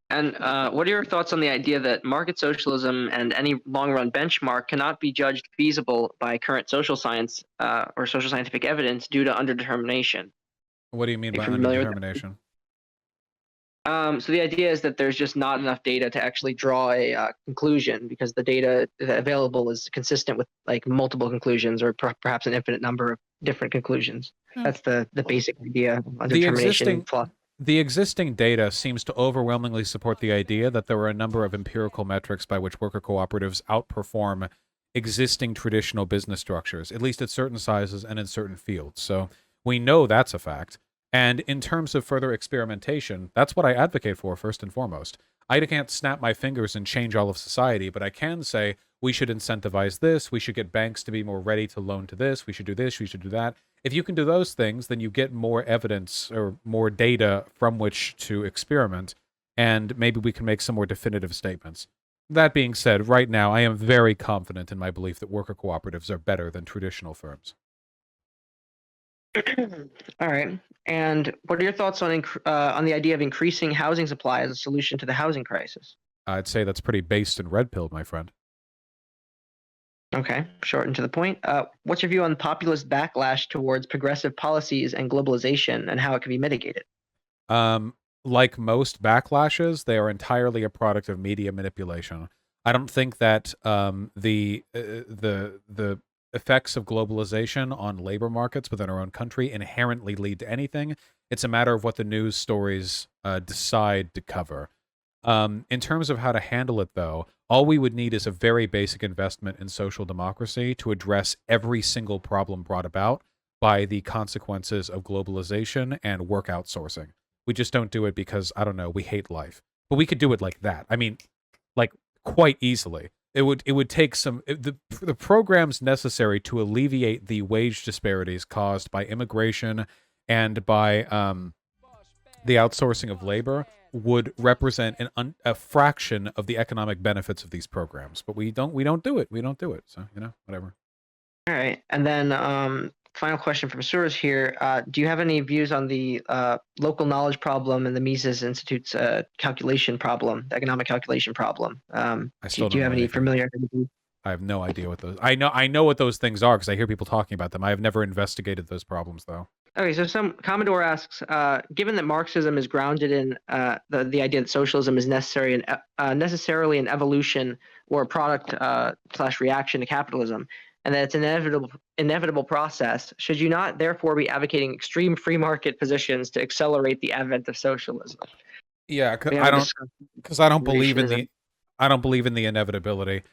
And what are your thoughts on the idea that market socialism and any long-run benchmark cannot be judged feasible by current social science or social scientific evidence due to underdetermination? What do you mean by underdetermination? So the idea is that there's just not enough data to actually draw a conclusion, because the data available is consistent with like multiple conclusions or perhaps an infinite number of different conclusions. Yeah. That's the basic idea of The determination. The existing data seems to overwhelmingly support the idea that there are a number of empirical metrics by which worker cooperatives outperform existing traditional business structures, at least at certain sizes and in certain fields. So we know that's a fact. And in terms of further experimentation, that's what I advocate for first and foremost. I can't snap my fingers and change all of society, but I can say we should incentivize this, we should get banks to be more ready to loan to this, we should do this, we should do that. If you can do those things, then you get more evidence or more data from which to experiment, and maybe we can make some more definitive statements. That being said, right now, I am very confident in my belief that worker cooperatives are better than traditional firms. All right. And what are your thoughts on the idea of increasing housing supply as a solution to the housing crisis? I'd say that's pretty based and red-pilled, my friend. Okay, short and to the point. What's your view on populist backlash towards progressive policies and globalization and how it can be mitigated? Like most backlashes, they are entirely a product of media manipulation. I don't think that the effects of globalization on labor markets within our own country inherently lead to anything. It's a matter of what the news stories decide to cover. In terms of how to handle it, though, all we would need is a very basic investment in social democracy to address every single problem brought about by the consequences of globalization and work outsourcing. We just don't do it because, I don't know, we hate life. But we could do it like that. I mean, like, quite easily. It would take some... The programs necessary to alleviate the wage disparities caused by immigration and by the outsourcing of labor would represent a fraction of the economic benefits of these programs. But we don't do it. We don't do it. So, you know, whatever. All right. And then final question from Suras here. Do you have any views on the local knowledge problem and the Mises Institute's calculation problem, the economic calculation problem? Do you have any familiarity? I have no idea what those... I know what those things are because I hear people talking about them. I have never investigated those problems, though. Okay, so some Commodore asks, given that Marxism is grounded in the idea that socialism is necessarily an evolution or a product / reaction to capitalism, and that it's an inevitable process, should you not therefore be advocating extreme free market positions to accelerate the advent of socialism? Yeah, because I don't believe in the inevitability.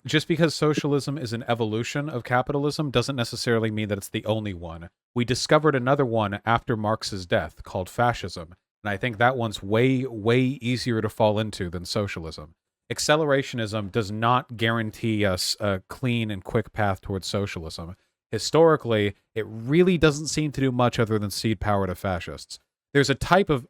Just because socialism is an evolution of capitalism doesn't necessarily mean that it's the only one. We discovered another one after Marx's death called fascism, and I think that one's way, way easier to fall into than socialism. Accelerationism does not guarantee us a clean and quick path towards socialism. Historically, it really doesn't seem to do much other than cede power to fascists. There's a type of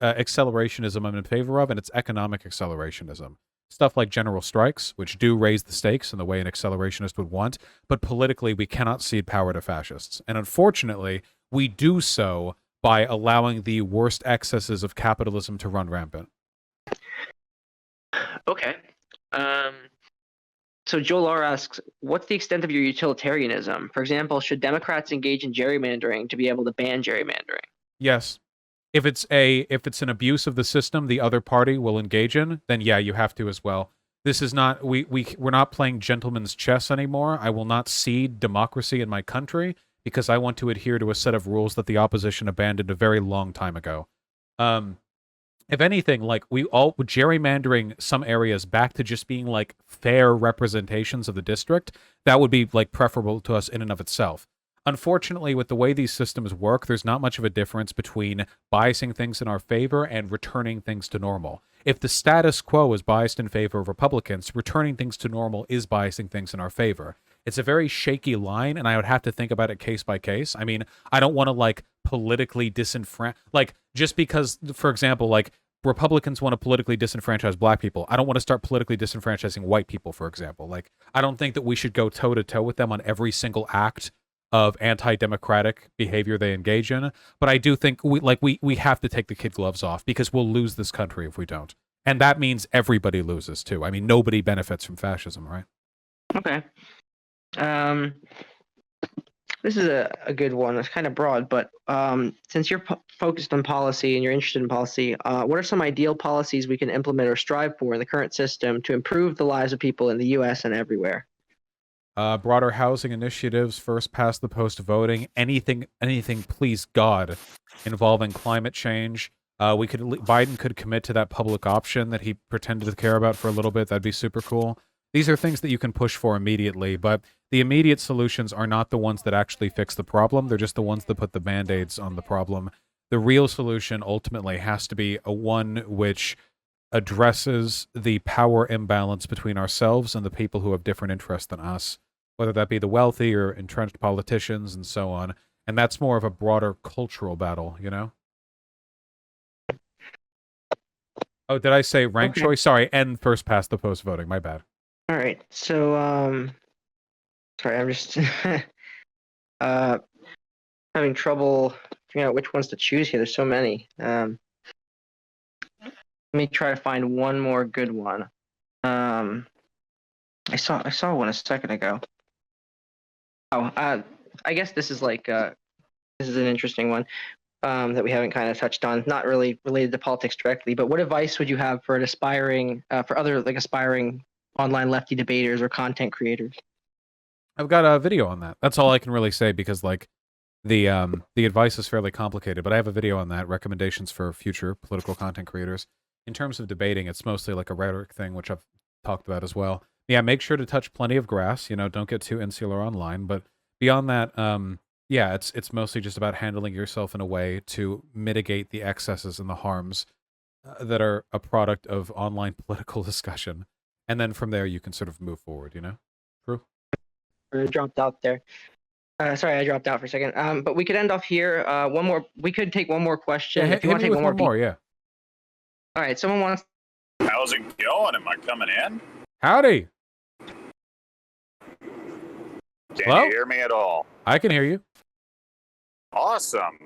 accelerationism I'm in favor of, and it's economic accelerationism. Stuff like general strikes, which do raise the stakes in the way an accelerationist would want, but politically we cannot cede power to fascists. And unfortunately, we do so by allowing the worst excesses of capitalism to run rampant. Okay. So Joel R. asks, what's the extent of your utilitarianism? For example, should Democrats engage in gerrymandering to be able to ban gerrymandering? Yes. If it's an abuse of the system the other party will engage in, then yeah, you have to as well. This is not we're not playing gentleman's chess anymore. I will not cede democracy in my country because I want to adhere to a set of rules that the opposition abandoned a very long time ago. If anything, like gerrymandering some areas back to just being like fair representations of the district, that would be like preferable to us in and of itself. Unfortunately, with the way these systems work, there's not much of a difference between biasing things in our favor and returning things to normal. If the status quo is biased in favor of Republicans, returning things to normal is biasing things in our favor. It's a very shaky line, and I would have to think about it case by case. I mean, I don't want to, like, politically disenfranchise... Like, just because, for example, like, Republicans want to politically disenfranchise black people, I don't want to start politically disenfranchising white people, for example. Like, I don't think that we should go toe-to-toe with them on every single act of anti-democratic behavior they engage in, but I do think we have to take the kid gloves off because we'll lose this country if we don't. And that means everybody loses too. I mean, nobody benefits from fascism, right? Okay. This is a good one. It's kind of broad, but since you're focused on policy and you're interested in policy, what are some ideal policies we can implement or strive for in the current system to improve the lives of people in the U.S. and everywhere? broader housing initiatives, first past the post voting, anything, please God, involving climate change. Biden could commit to that public option that he pretended to care about for a little bit. That'd be super cool. These are things that you can push for immediately, but the immediate solutions are not the ones that actually fix the problem. They're just the ones that put the band-aids on the problem. The real solution ultimately has to be a one which addresses the power imbalance between ourselves and the people who have different interests than us, whether that be the wealthy or entrenched politicians and so on. And that's more of a broader cultural battle, you know? Oh, did I say rank choice? Sorry, and first past the post voting. My bad. All right. So, sorry, I'm just having trouble figuring out which ones to choose here. There's so many. Let me try to find one more good one. I saw one a second ago. Oh, I guess this is like this is an interesting one that we haven't kind of touched on. Not really related to politics directly, but what advice would you have for an aspiring for other like aspiring online lefty debaters or content creators? I've got a video on that. That's all I can really say because like the advice is fairly complicated, but I have a video on that, recommendations for future political content creators. In terms of debating, it's mostly like a rhetoric thing, which I've talked about as well. Yeah, make sure to touch plenty of grass, you know, don't get too insular online, but beyond that, yeah, it's mostly just about handling yourself in a way to mitigate the excesses and the harms that are a product of online political discussion. And then from there, you can sort of move forward, you know? True? I dropped out there. Sorry, I dropped out for a second. But we could end off here. One more. We could take one more question. Yeah, if you want to take one more, yeah. All right, someone wants. How's it going? Am I coming in? Howdy. Can Hello? you hear me at all? I can hear you. Awesome.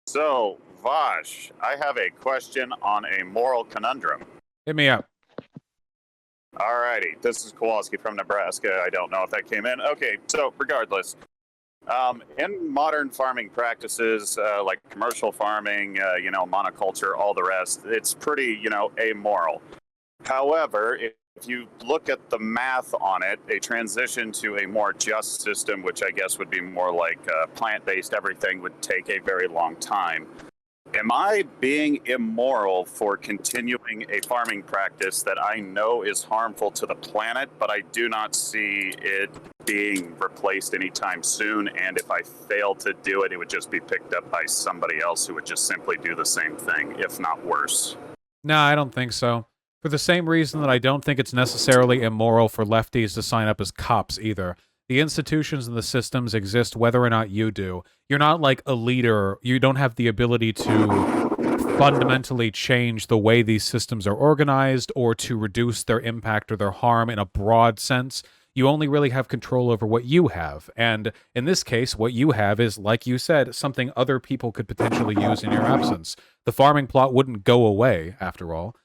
So, Vaush, I have a question on a moral conundrum. Hit me up. Alrighty, this is Kowalski from Nebraska. I don't know if that came in. Okay, so regardless, in modern farming practices, like commercial farming, monoculture, all the rest, it's pretty, amoral. However, if you look at the math on it, a transition to a more just system, which I guess would be more like plant-based everything, would take a very long time. Am I being immoral for continuing a farming practice that I know is harmful to the planet, but I do not see it being replaced anytime soon? And if I fail to do it, it would just be picked up by somebody else who would just simply do the same thing, if not worse. No, I don't think so. For the same reason that I don't think it's necessarily immoral for lefties to sign up as cops either. The institutions and the systems exist whether or not you do. You're not like a leader. You don't have the ability to fundamentally change the way these systems are organized or to reduce their impact or their harm in a broad sense. You only really have control over what you have. And in this case, what you have is, like you said, something other people could potentially use in your absence. The farming plot wouldn't go away, after all.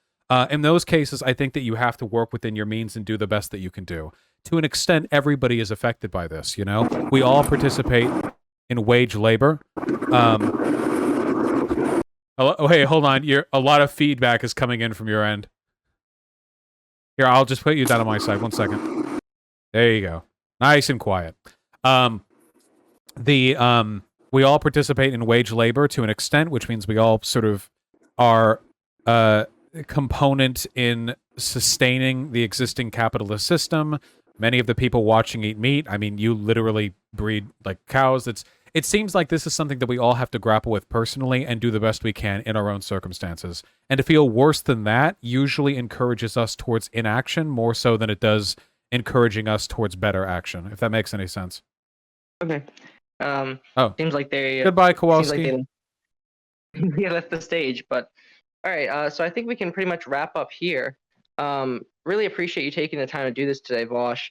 In those cases, I think that you have to work within your means and do the best that you can do. To an extent, everybody is affected by this, you know? We all participate in wage labor. Oh, hey, hold on. A lot of feedback is coming in from your end. Here, I'll just put you down on my side. 1 second. There you go. Nice and quiet. We all participate in wage labor to an extent, which means we all sort of are component in sustaining the existing capitalist system. Many of the people watching eat meat. I mean, you literally breed like cows. It seems like this is something that we all have to grapple with personally and do the best we can in our own circumstances. And to feel worse than that usually encourages us towards inaction more so than it does encouraging us towards better action, if that makes any sense. Okay. Seems like they. Goodbye, Kowalski. Seems like they left the stage, but all right. So I think we can pretty much wrap up here. Really appreciate you taking the time to do this today, Vaush.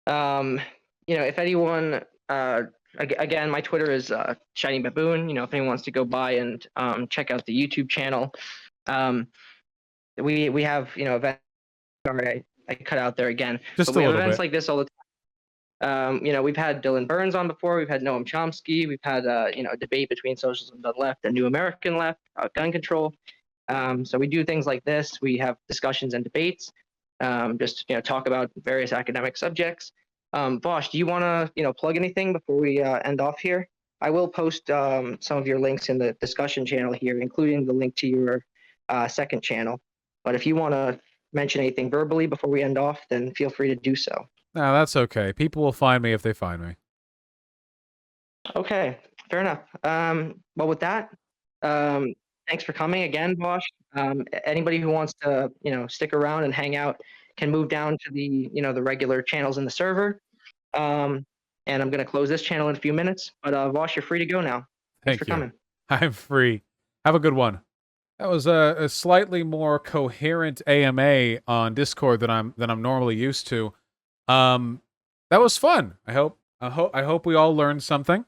If anyone, again, my Twitter is Shiny Baboon. If anyone wants to go by and check out the YouTube channel, we have events. Sorry, I cut out there again. Just we a have little events bit. like this all the time. We've had Dylan Burns on before. We've had Noam Chomsky. We've had a debate between socialism and the left and New American Left about gun control. So we do things like this. We have discussions and debates. Talk about various academic subjects. Vaush, do you want to plug anything before we end off here? I will post some of your links in the discussion channel here, including the link to your second channel. But if you want to mention anything verbally before we end off, then feel free to do so. No, that's okay. People will find me if they find me. Okay, fair enough. Well, with that, thanks for coming again, Vaush. Anybody who wants to, stick around and hang out can move down to the, the regular channels in the server. And I'm going to close this channel in a few minutes. But Vaush, you're free to go now. Thanks for coming. I'm free. Have a good one. That was a slightly more coherent AMA on Discord than I'm normally used to. That was fun. I hope we all learned something.